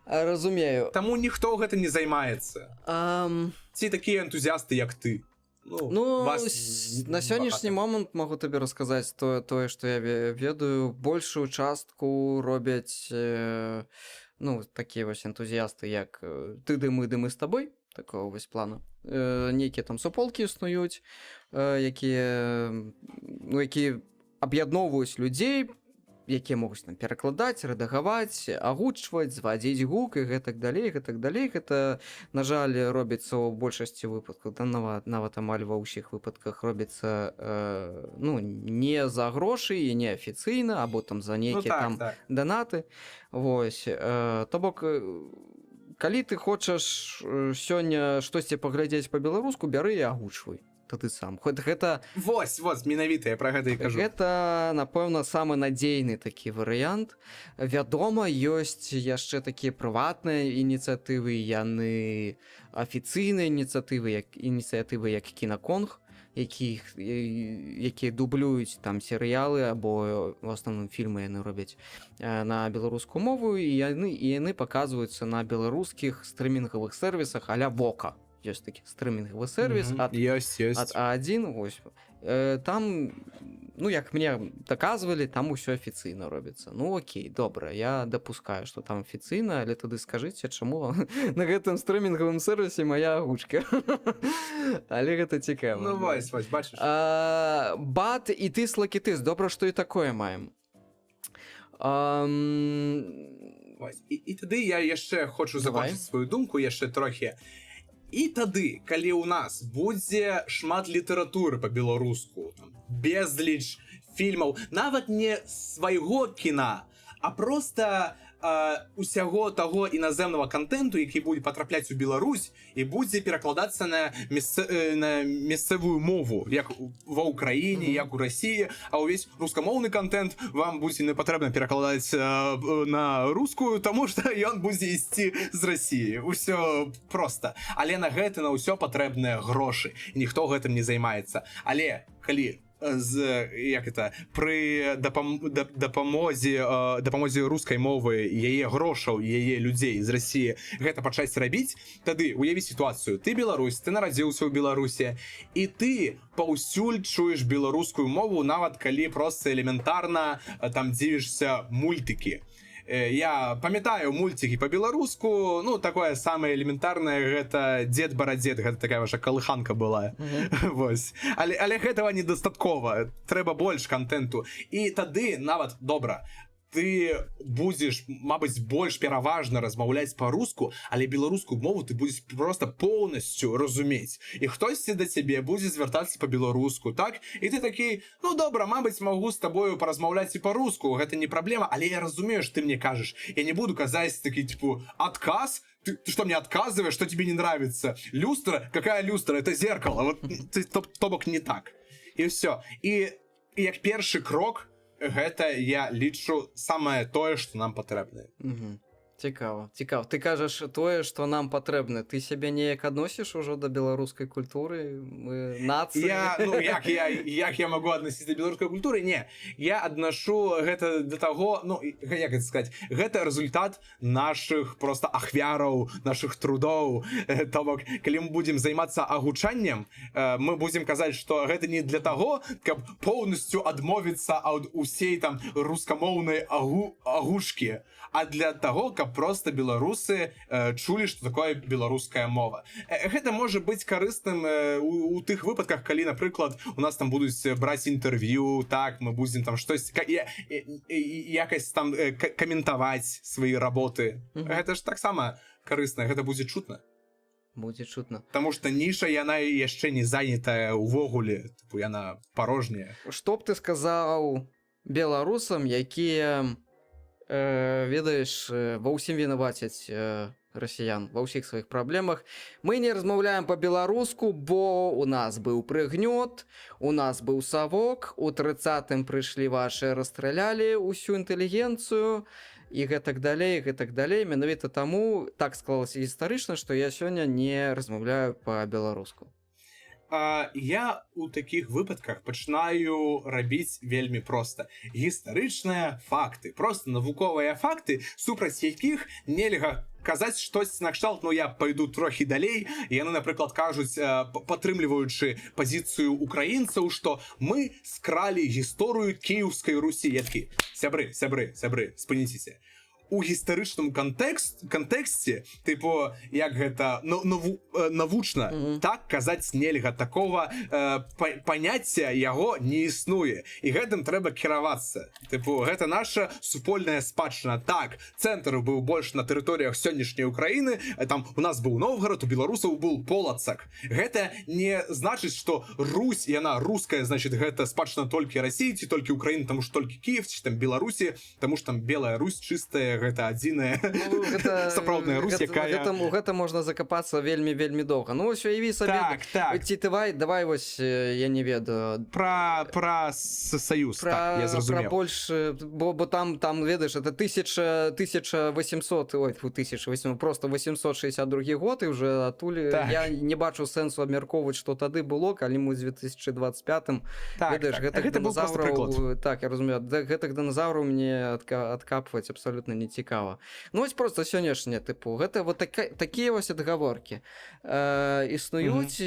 Разумею. Таму ніхто гэта не займаецца. Ці такія энтузіасты, як ты. Ну, на сённяшні момант магу табе расказаць тое, што я ведаю. Большую частку робяць, ну, такія вось энтузіасты, як ты ды мы з табой, такого вось плана. Нейкія там суполкі існуюць, якія аб'ядноўваюць людзей, якія могуць там перакладаць, рэдагаваць, агучваць, звадзіць гук і гэтак далей. Гэта, на жаль, робіцца ў большасці выпадкаў, нават амаль ва ўсіх выпадках робіцца, ну, не за грошы і не афіцыйна, або там за нейкія там данаты. Вось. То бок, калі ты хочаш сёння штосьці паглядзець па-беларуску, бяры і агучвай. Ты сам. Гэта... Вось, менавіта, я пра гэта і кажу. Гэта, напэўна, самы надзейны такі варыянт. Вядома, ёсць яшчэ такія прыватныя ініцыятывы, яны афіцыйныя ініцыятывы, як Кінаконг, якія дублююць там серыялы, або в асноўным фільмы яны робяць на беларускую мову, і яны паказваюцца на беларускіх стрымінгавых сервісах а-ля Вока. Ёсць такі стрымінгавы сервіс ад А1, вось. Там, ну, як мне даказвалі, там усё афіцыйна робіцца. Ну, окей, добра, я дапускаю, што там афіцыйна, але тады скажыце, чаму на гэтым стрымінгавым сервісе мая агучка. Але гэта цікава. Ну, вось, бачыш. Бат і тыс лакітыс, добра, што і такое маем. І тады я яшчэ хочу закончыць сваю думку, яшчэ трохі. І тады, калі ў нас будзе шмат літаратуры па-беларуску, безліч фільмаў, нават не свайго кіна, а проста усяго таго іназемнага контенту, які будзе патрапляць у Беларусь і будзе перакладацца на мясцовую мову, як ва ўкраіне, як у Расіі, а ўвесь рускамоўны контент вам будзе не патрэбна перакладаць на рускую, таму што ён будзе ісці з Расіі. Усё проста. Але на гэта на ўсё патрэбныя грошы. Ніхто гэтым не займаецца. Але калі пры дапамозе рускай мовы, яе грошаў, яе людзей з Расіі гэта пачаць рабіць, тады уяві сітуацыю. Ты беларус, ты нарадзіўся ў Беларусі, і ты паўсюль чуеш беларускую мову, нават калі проста элементарна там дзівішся мультыкі. Я памятаю мульцікі па-беларуску, ну, такое самае элементарнае, гэта Дзед Барадзед, гэта такая ваша калыханка была. Вось. Але гэтага недастаткова, трэба больш контенту. І тады нават, добра, ты будзеш, мабыць, больш пераважна размаўляць па-руску, але беларускую мову ты будзеш проста поўнасцю разумець. І хтосьці да цябе будзе звяртацца па-беларуску, так? І ты такі, ну добра, мабыць, магу з табою паразмаўляць і па-руску, гэта не праблема, але я разумею, што ты мне кажаш. Я не буду казаць такі, типу, адказ, ты что, мне отказываешь, что тебе не нравится? Люстра? Какая люстра? Это зеркало. Вот, то бок не так. І все. І як першы крок, гэта я лічу самае тое, што нам патрэбна. Цікава. Ты кажаш тое, што нам патрэбна. Ты сябе неяк адносіш ужо да беларускай культуры, нацыі? Як я магу аднасіць да беларускай культуры? Не, я аднашу гэта да таго, як гэта сказаць, гэта рэзультат нашых проста ахвяраў, нашых трудоў. То бок, калі мы будзем займацца агучаннем, мы будзем казаць, што гэта не для таго, каб поўнасцю адмовіцца ад усей там рускамоўнай агушкі, а для таго, каб просто беларусы чулі, што такое беларуская мова. Гэта можа быць карысным у тых выпадках, калі, напрыклад, у нас там будуць браць інтэрв'ю, так, мы будзем там штось якасць там каментаваць свае работы. Гэта ж таксама карысна, гэта будзе чутна. Будзе чутна. Таму што ніша, яна яшчэ не занятая ўвогуле, яна парожняя. Што б ты сказаў беларусам, якія ведаеш, ва ўсім вінавацяць расіян, ва ўсіх сваіх праблемах. Мы не размаўляем па-беларуску, бо у нас быў прыгнёт, у нас быў савок, у 30-м прыйшлі вашы, расстралялі ўсю інтэлігенцыю, і гэтак далей, гэтак далей. Менавіта таму так склалася гістарычна, што я сёння не размаўляю па-беларуску. Я у такіх выпадках пачынаю рабіць вельмі проста. Гістарычныя факты, просто навуковыя факты, супраць якіх нельга казаць штось накшталт, я пайду трохі далей. Яны, напрыклад, кажуць, падтрымліваючы пазіцыю украінцаў, што мы скралі гісторыю Кіеўскай Русі. Я такі, сябры, спыніцеся. У гістарычным кантэксце, тыпу, як гэта навучна, так казаць нельга, такого паняцця яго не існуе. І гэтым трэба кіравацца. Тыпу, гэта наша супольная спадчына. Так, цэнтр быў больш на тэрыторыях сённяшняй Украіны, там у нас быў Новгарад, у беларусаў быў Полацак. Гэта не значыць, што Русь, яна руская, значит, гэта спадчына толькі Расіі, ці толькі Украіны, таму што толькі Кіев, ці там Беларусі, таму што там Белая Русь чыстая, гэта адзіная сапраўдная Русь, якая... У гэта можна закапацца вельмі доўга. Ну, ўсё, яві сабе... Ці давай вось, я не ведаю... Пра Саюз, так, я зразумеў. Пра больш... Бо там, ведаеш, это 1800... Ой, 1800, просто 862 год, і уже адтуль я не бачу сэнсу абмяркоўваць, што тады было, калі мы ў 2025-м... Ведаеш, гэтых дыназаўраў... Так, я разумею, гэтых дыназаўраў мне адкапваць абсалютна не цікава. Ну, вось просто сённяшняе, тыпу, гэта вот такія вось адгаворкі. Існуюць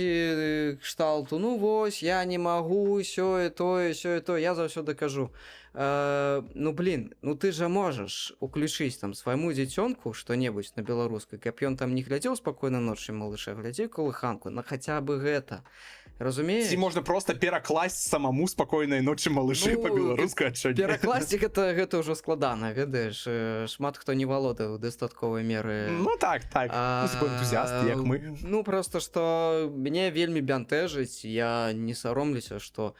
кшталту, ну вось, я не магу, сёе, тое, я заўсёды кажу. Ну, блин, ну ты жа можаш уключыць там свайму дзіцёнку што-небудзь на беларускай, каб ён там не глядзеў спакойна ночы, малыша, глядзеў калыханку, на хаця бы гэта. Разумееш? Ці можна проста перакласць самому спакойнай ночы малышы па-беларуску адчынь. Перакласці гэта ўжо складана, ведаеш, шмат хто не валодаў дастатковай меры. Ну так, энтузіаст, як мы. Ну просто што мяне вельмі бянтэжыць, я не саромлюся, што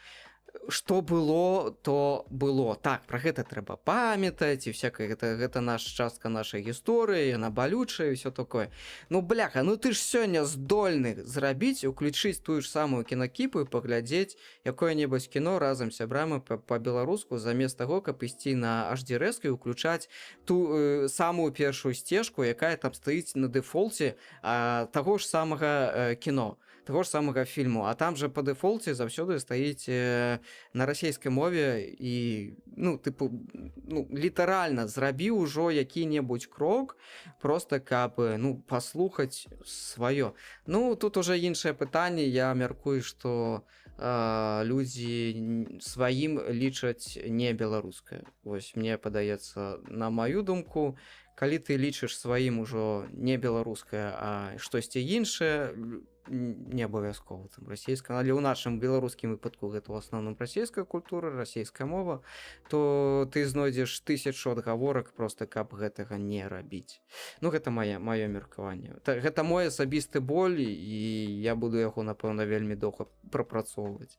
было, то было. Так, пра гэта трэба памятаць, і всякае, гэта наша частка нашай гісторыі, яна балючая, і ўсё такое. Ну, бляха, ну ты ж сёння здольны зрабіць, уключыць тую ж самую кінакіпу і паглядзець якое-небудзь кіно разам з сябрамі па-беларуску, замест таго, каб ісці на HD-рэзку і уключаць ту самую першую сцежку, якая там стаіць на дэфолце таго ж самага кіно, таго ж самага фільму, а там жа па дэфолце заўсёды стаіць на расійскай мове і, ну, тыпу, ну, літаральна зрабі ўжо які-небудзь крок, просто каб, ну, паслухаць сваё. Ну, тут уже іншае пытанне, я мяркую, што людзі сваім лічаць не беларускае. Вось, мне падаецца, на маю думку, калі ты лічыш сваім ужо не беларускае, а штосьці іншае, не абавязкова там расійская, але ў нашым беларускім выпадку гэта ў асноўным расійская культура, расійская мова, то ты знойдзеш 1000 адгаворак просто каб гэтага не рабіць. Ну гэта маё меркаванне. Гэта мой асабісты боль і я буду яго напэўна вельмі доўга прапрацоўваць.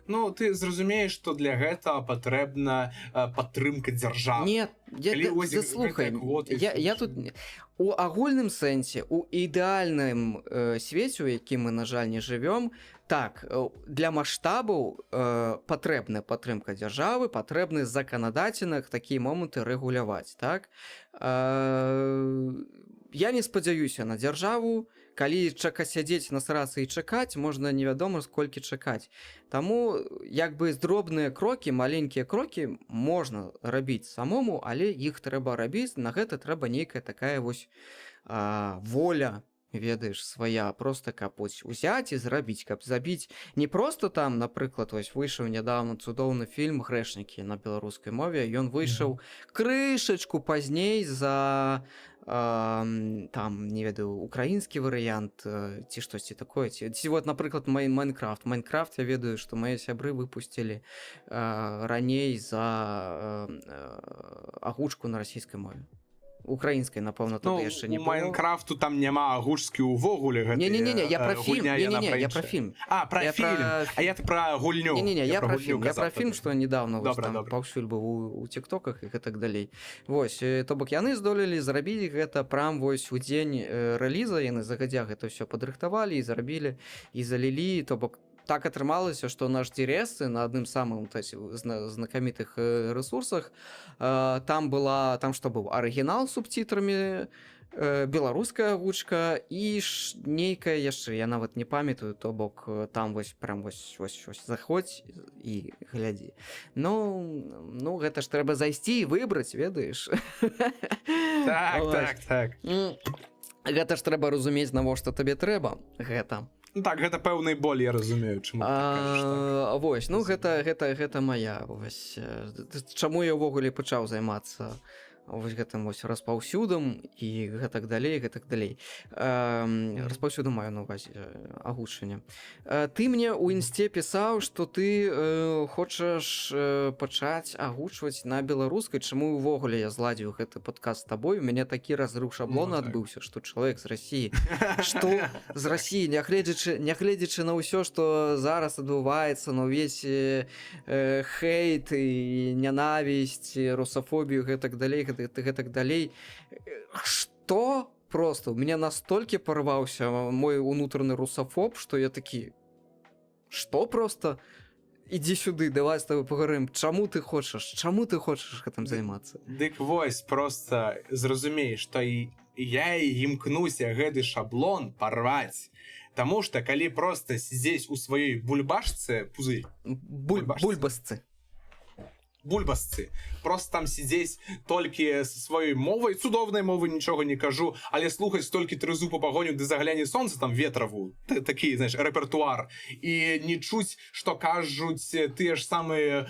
Ну ты зразумееш, што для гэтага патрэбна падтрымка дзяржавы. Нет, слухай, я тут у агульным сэнсе, у ідэальным свеце, у якім мы, на жаль, не жывём, так, для маштабаў патрэбная падтрымка дзяржавы, патрэбны заканадацельных такія моманты рэгуляваць, так? Я не спадзяюся на дзяржаву, калі сядзець, насрацца і чакаць, можна невядома сколькі чакаць. Таму як бы дробныя крокі, маленькія крокі можна рабіць самому, але іх трэба рабіць, на гэта трэба нейкая такая вось воля, ведаеш, свая, просто каб узяць і зрабіць, каб забіць не просто там, напрыклад, вось выйшаў нядаўна цудоўны фільм «Грэшнікі» на беларускай мове, ён выйшаў крышачку пазней за там, не ведаю, украінскі варыянт ці штосьці такое, ці вот, напрыклад, Майнкрафт, я ведаю, што мае сябры выпусцілі раней за агучку на расійскай мове. Украінскай, напэўна, тады яшчэ не было. У Майнкрафту там няма агучкі ўвогуле. Не-не-не, я пра фільм. Я пра фільм. Пра фільм. А я пра гульню. Не-не-не, я пра фільм. Я пра фільм, што нядаўна паўсюль быў у тиктоках і гэтак далей. Вось, то бок яны здолелі зрабіць гэта прям вось у дзень рэліза, яны загадзя гэта ўсё падрыхтавалі і зрабілі, і залілі, то бок так атрымалася, што наш Діресцы на адным самым знакамітых ресурсах там што быў арыгінал з субтітрамі, беларуская агучка і нейкая яшчэ, я нават не памятаю, то бок там вось прям вось заходзь і глядзі. Ну гэта ж трэба зайсці і выбраць, ведаеш. Так. Гэта ж трэба разумець, навошта табе трэба гэта. Ну так, гэта пэўны боль, я разумею, чаму ты кажаш так. Вось, ну гэта мая, вось, чаму я ўвогуле пачаў займацца вось гэтым вось распаўсюдам і гэтак далей. Распаўсюдам маю на увазе агучанне. Ты мне ў інсце пісаў, што ты хочаш пачаць агучваць на беларускай, чаму ўвогуле я зладзіў гэты падкаст з табой. У мяне такі разрыў шаблона адбыўся, што чалавек з Расіі, што з Расіі, нягледзячы на ўсё, што зараз адбываецца, на ўвесь хейт і нянавісць, русафобію гэтак далей, што просто у меня настолькі парваўся мой унутраны русафоб, што я такі, што просто ідзі сюды, давай з тобой паговорым, чаму ты хочаш гэтым займацца. Дык вось, просто зразумей, што я імкнуся гэты шаблон парваць, таму што калі просто сидзець у сваёй бульбашцы, бульбасцы, просто там сидзець толькі са сваёй мовай, цудоўнай мовы, нічога не кажу, але слухаць толькі трызу па пагоню, ды загляне сонца, там ветраву, такі, знаеш, рэпертуар, і не чуць, што кажуць тыя ж самыя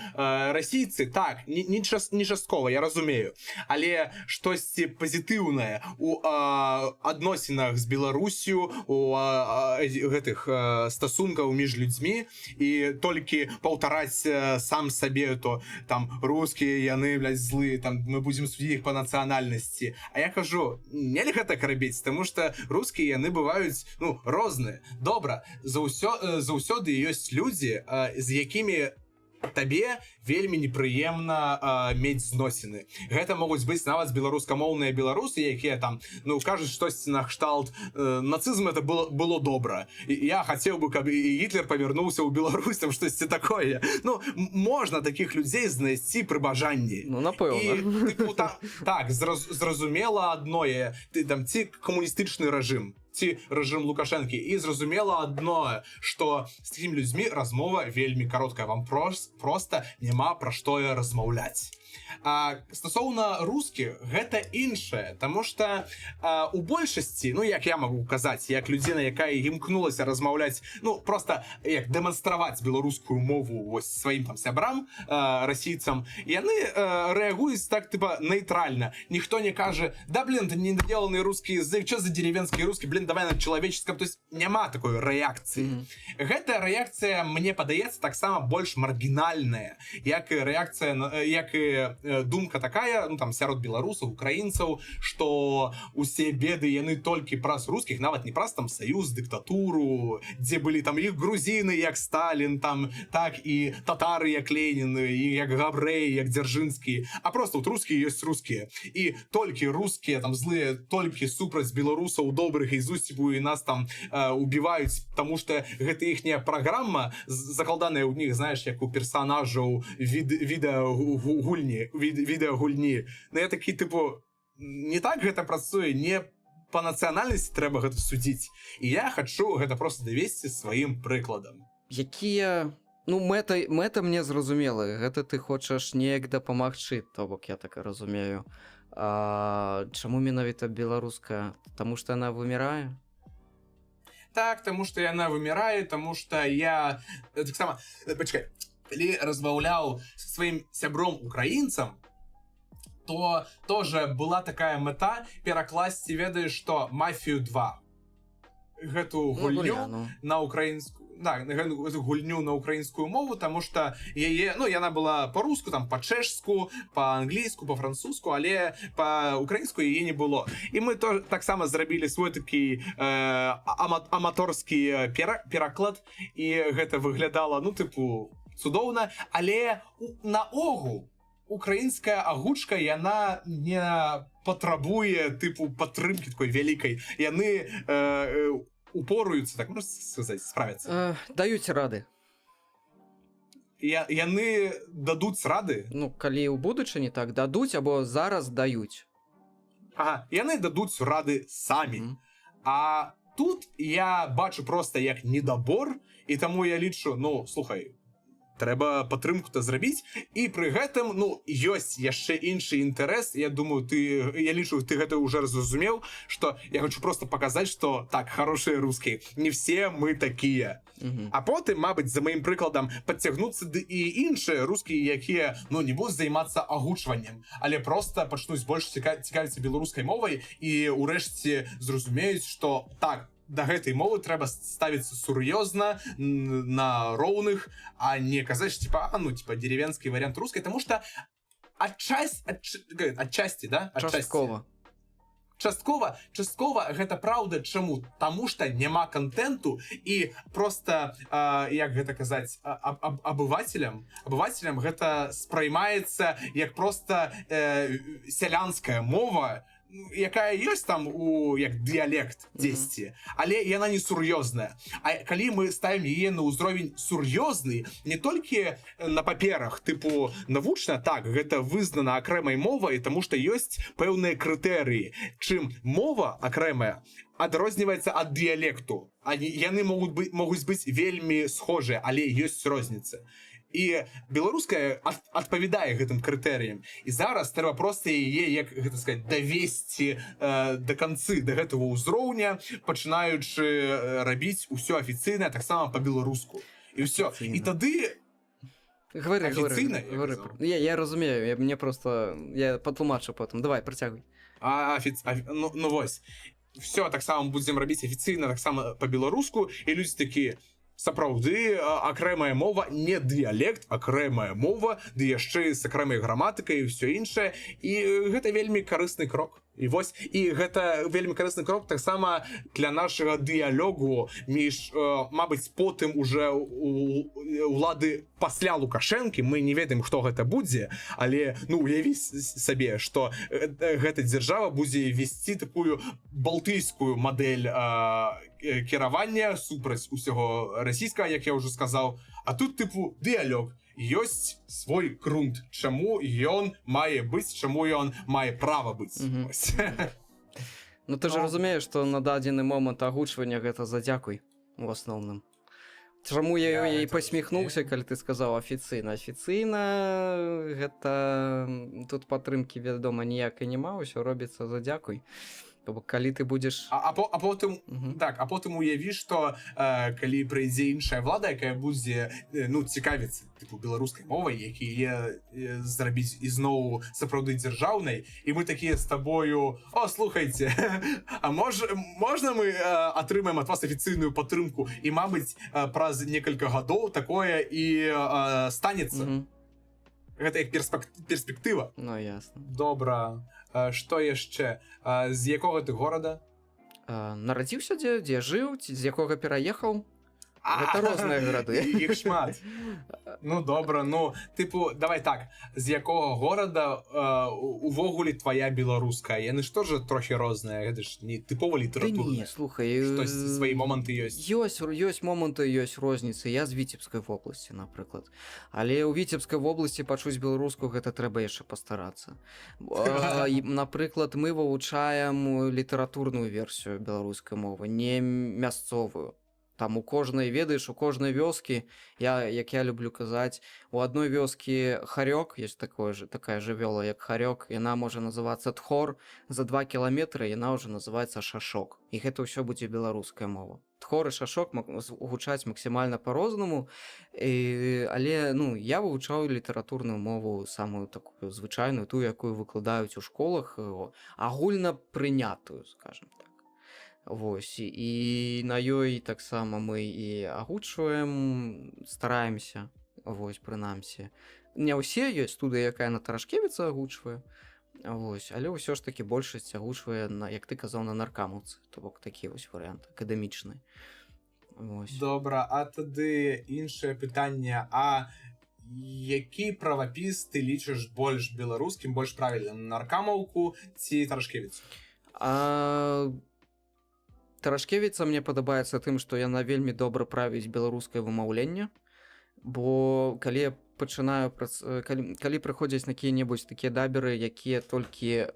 расійцы, так, не часткова, я разумею, але штосьці пазітыўнае у адносінах з Беларусю, у гэтых стасункаў між людзьмі, і толькі паўтараць сам сабе, то там рускія, яны, блядь, злы, там мы будзем судзіць іх па нацыянальнасці. А я кажу, нельга так рабіць, таму што рускія яны бываюць, ну, розныя. Добра, заўсёды ёсць людзі, з якімі табе вельмі непрыемна мець зносіны. Гэта могуць быць нават беларускамоўныя беларусы, якія там, ну, кажуць штосьці на кшталт нацызм это было добра. І я хацеў бы, каб і Гітлер павярнуўся ў Беларусь, там штосьці такое. Ну, можна такіх людзей знайсці пры бажанні. Ну, напэўна. Так, зразумела адное, там, ці камуністычны рэжым, ці рэжым Лукашэнкі, і зразумела адно, што з такімі людзьмі размова вельмі кароткая, вам проста няма пра што размаўляць. Стасоўна рускіх гэта іншае, таму што у большасці, ну як я магу казаць, як людзіна, якая імкнулася размаўляць, ну проста як дэманстраваць беларускую мову вось сваім там сябрам, расійцам, яны рэагуюць так тыпа нейтральна. Ніхто не кажа, да блин, ты недоделанный русский язык, что за деревенский русский, блин, давай на чалавеческом, то есть няма такой рэакцыі. Гэтая рэакцыя, мне падаецца, таксама больш маргінальная, як і рэакцыя, як і думка такая, ну там сярод беларусаў, украінцаў, што усе беды яны толькі праз рускіх, нават не праз там саюз, дыктатуру, дзе былі там і грузіны, як Сталін, там так і татары, як Ленін, і як Габрэй, як Дзяржынскі, а просто вот рускія ёсць рускія. І толькі рускія там злыя, толькі супраць беларусаў добрых і зусціпу і нас там убіваюць, таму што гэта іхняя праграма, закладаная ў них, знаеш, як у персонажаў відэагульні. Ну я такі, типу, не так гэта працуе, не па нацыянальнасці трэба гэта судзіць. І я хачу гэта просто давесці сваім прыкладам. Якія... Ну, мэта мне зразумела. Гэта ты хочаш неяк дапамагчы, то бок я так і разумею. Чаму менавіта беларуская? Таму што яна вымірае? Так, таму што яна вымірае, таму што я... Таксама, пачакай, калі размаўляў са сваім сябром украінцам, то тоже была такая мэта перакласці, ведаеш, што «Мафію 2». Гэту гульню на украінскую... Да, гэту гульню на украінскую мову, таму што яе... Ну, яна была па-руску, там, па-чэшску, па-англійску, па-французску, але па-украінску яе не было. І мы таксама зрабілі свой такі аматорскі пераклад, і гэта выглядала, ну, тыпу, цудоўна, але наогул украінская агучка, яна не патрабуе тыпу падтрымкі такой вялікай. Яны упоруюцца, так можна сказаць, справяцца. Даюць рады. Яны дадуць рады? Ну, калі ў будучыні так дадуць, або зараз даюць. Ага, яны дадуць рады самі. А тут я бачу просто як недабор, і таму я лічу, ну, слухай, трэба падтрымку-то зрабіць, і пры гэтым, ну, ёсць яшчэ іншы інтарэс. Я думаю, я лічу, ты гэта ўжо зразумеў, што я хочу просто паказаць, што так, хорошыя рускія, не все мы такія. А потым, мабыць, за маім прыкладам падцягнуцца і іншыя рускія, якія, ну, не будуць займацца агучваннем, але просто пачнуць больш цікавіцца беларускай мовай і ўрэшце зразумеюць, што так, да гэтай мовы трэба ставіцца сур'ёзна, на роўных, а не казаць, типа, ну, типа, деревенскі варыянт рускай, таму што адчасці, да? Часткова гэта праўда. Чаму? Таму што няма контенту, і просто, як гэта казаць, абывацелям гэта спраймаецца як просто сялянская мова, якая ёсць там як дыялект дзесьці, але яна не сур'ёзная. А калі мы ставім яе на ўзровень сур'ёзны, не толькі на паперах, тыпу навучна, так, гэта вызнана акрэмай мовай, таму што ёсць пэўныя крытэрыі. Чым мова акрэмая адрозніваецца ад дыялекту. Яны могуць быць вельмі схожыя, але ёсць розніца. І беларуская адпавядае гэтым крытэрыям. І зараз трэба проста яе, як гэта сказаць, давесці да канцы, да гэтага ўзроўня, пачынаючы рабіць усё афіцыйна, таксама па-беларуску. І ўсё. І тады афіцыйна... Я разумею, мне просто... Я патлумачу потым. Давай, працягвай. Ну вось. Всё, таксама будзем рабіць афіцыйна, таксама па-беларуску, і людзі такія... Сапраўды, акрэмая мова, не дыялект, акрэмая мова, ды яшчэ з акрэмай граматыкай і ўсё іншае. І гэта вельмі карысны крок. І вось, і гэта вельмі карысны крок таксама для нашага дыялогу між, мабыць, потым уже улады пасля Лукашэнкі. Мы не ведаем, хто гэта будзе, але, ну, уяві сабе, што гэта дзяржава будзе весці такую балтыйскую мадэль кіравання супраць усяго расійскага, як я ўжо сказаў. А тут, тыпу, дыялог. Ёсць свой грунт, чаму ён мае быць, чаму ён мае права быць. Ну ты ж разумееш, што на дадзены момант агучвання гэта за дзякуй у асноўным. Чаму я і пасміхнуўся, калі ты сказаў афіцыйна. Афіцыйна гэта тут падтрымкі, вядома, ніякай няма, ўсё робіцца за дзякуй. То бок калі ты будзеш А потым Мгм. так, а потым уяві, што калі прыйдзе іншая влада, якая будзе цікавіцца тыпу беларускай мовай, які зрабіць ізноў сапраўды дзяржаўнай, і мы такія з табою: о, слухайце, а можна мы атрымаем ад вас афіцыйную падтрымку, і мабыць праз некалькі гадоў такое і станецца. Мгм. Гэта як перспектыва. Ну ясна. Добра. Што яшчэ? З якога ты горада? Нарадзіўся дзе жыў, ці з якога пераехаў? Гэта розныя гарады. Іх шмат. Ну добра, ну тыпу давай так, з якога горада увогуле твоя беларуская? Яны ж тоже трохі розныя, гэта ж не тыпова Ды літаратурная. не, слухай, Штось свае моманты ёсць. ёсць моманты, ёсць розніцы. Я з Віцебскай вобласці, напрыклад. Але ў Віцебскай вобласці пачуць беларускую гэта трэба яшчэ пастарацца. Напрыклад, мы вывучаем літаратурную версію беларускай мовы, не мясцовую. Там у кожнай, ведаеш, у кожнай вёскі, як я люблю казаць, у адной вёскі харёк, ёсць такая жывёла, як харёк, яна можа называцца тхор, за 2 кіламетры яна ўжо называецца шашок. І гэта ўсё будзе беларуская мова. Тхор і шашок гучаць максімальна па-рознаму, але я вывучаў літаратурную мову, самую такую звычайную, тую, якую выкладаюць у школах, агульна прынятую, скажем так. Вось, і на ёй таксама мы і агучваем, стараемся, вось, прынамсі. Не ўсе, ёсць студыя, якая на Тарашкевіца агучвае, вось, але ўсё ж такі большасць агучвае, як ты казаў, на наркамаўцы, то бок такі вось варыянт акадэмічны. Вось. Добра, а тады іншае пытанне, а які правапіс ты лічыш больш беларускім, больш правільным, наркамаўку ці Тарашкевіцу? Тарашкевіца мне падабаецца тым, што яна вельмі добра правіць беларускае вымаўленне, бо калі я пачынаю калі прыходзяць на якія-небудзь такія даберы, якія толькі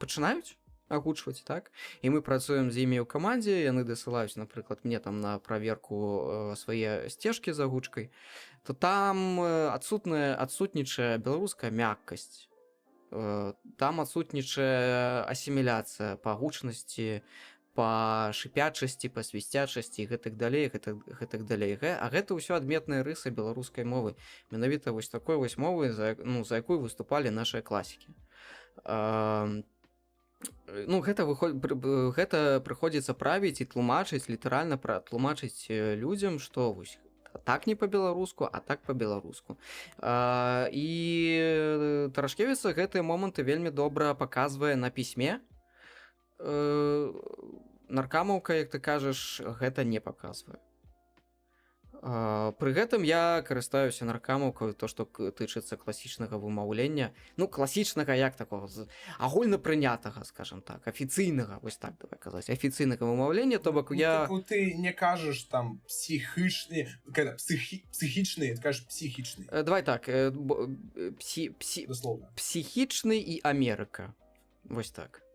пачынаюць агучваць, так, і мы працуем з імі ў камандзе, яны дасылаюць, напрыклад, мне там на праверку свае сцежкі з агучкай, то там адсутнічае беларуская мяккасць, там адсутнічае асіміляцыя па гучнасці, па шыпячасці, па свісцячасці і гэтак далей, гэтак далей. А гэта ўсё адметныя рысы беларускай мовы. Менавіта вось такой вось мовы, за якую выступалі нашыя класікі. Гэта прыходзіцца правіць і тлумачыць, літаральна тлумачыць людзям, што вось так не па-беларуску, а так па-беларуску. І Тарашкевіца гэтыя моманты вельмі добра паказвае на пісьме. Наркамаўка, як ты кажаш, гэта не паказвае. Пры гэтым я карыстаюся наркамаўкаю, то, што тычыцца класічнага вымаўлення. Класічнага як такога, агульна прынятага, скажем так, афіцыйнага, вось так давай казаць, афіцыйнага вымаўлення, то бок я... Ты не кажаш там псіхічны, ты кажаш псіхічны. Давай так, псіхічны і Амерыка, вось так.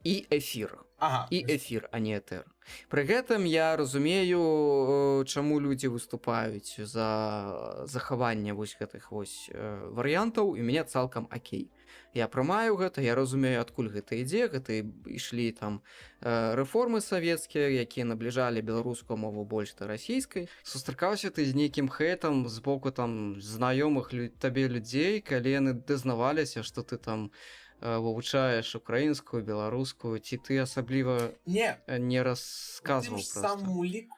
І эфір. І эфір, а не этэр. Пры гэтым я разумею, чаму людзі выступаюць за захаванне вось гэтых вось варыянтаў, і мяне цалкам акей. Я прымаю гэта, я разумею, адкуль гэта ідзе, гэта ішлі там рэформы савецкія, якія набліжалі беларускую мову больш да расійскай. Сустракаўся ты з нейкім хейтам з боку там знаёмых табе людзей, калі яны дазнаваліся, што ты там вывучаеш украінскую, беларускую, ці ты асабліва не расказваў проста. Саму лік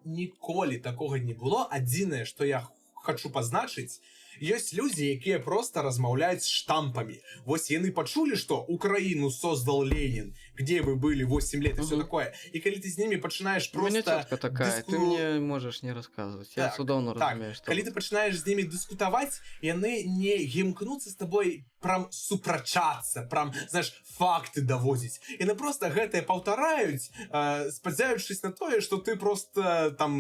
ніколі такога не было. Адзінае, што я хочу пазначыць, ёсць людзі, якія проста размаўляюць штампамі. Вось яны пачулі, што Украіну создал Ленін, где вы былі 8 лет, і все такое. І калі ты з німі пачынаеш просто... Цётка такая, ты мне можаш не расказваць. Я цудоўна разумею, што... Калі ты пачынаеш з німі дыскутаваць, яны не гімкнуцца з табой прям супрачацца, прям, знаеш, факты даводзіць. Яны просто гэтае паўтараюць, спадзяючыся на тое, што ты просто там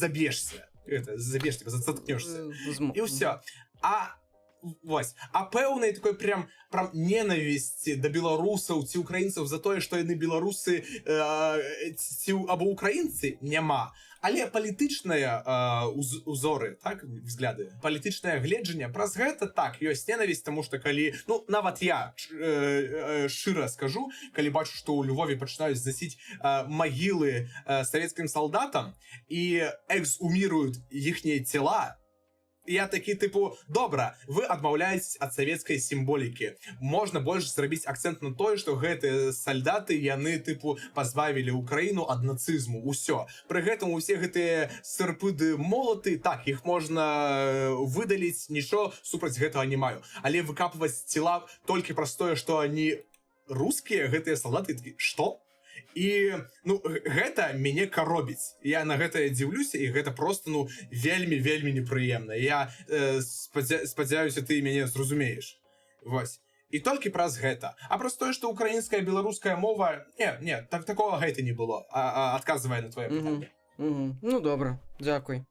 заб'ешся. Зацаткнешься. І ўсё. А вось. А пэўнай такой прям ненавісці да беларусаў ці украінцаў за тое, што яны беларусы ці або украінцы няма. Але палітычныя узоры, так, взгляды, палітычнае гледжанне, праз гэта так, ёсць ненавісць, таму што калі, ну, нават я шчыра скажу, калі бачу, што ў Львове пачынаюць засіць магілы савецкім салдатам і эксгуміруюць іхнія цела, я такі, тыпу, добра, вы адмаўляецесь ад савецкай сімволікі. Можна больш зрабіць акцэнт на тое, што гэтыя салдаты, яны, тыпу, пазбавілі Украіну ад нацызму. Усё. Пры гэтым усе гэтыя сырпыды молаты, так, іх можна выдаліць, нічого супраць гэтага не маю. Але выкапваць цела толькі праз тое, што они рускія, гэтыя салдаты, такі, што? І, ну, гэта мяне каробіць. Я на гэта дзіўлюся, і гэта просто, ну, вельмі непрыемна. Я спадзяюся, ты мяне зразумееш. Вось. І толькі праз гэта. А праз тое, што украінская, беларуская мова... Не, такога гэта не было. Адказвае на твоє пытанне. Ну, добра, дзякуй.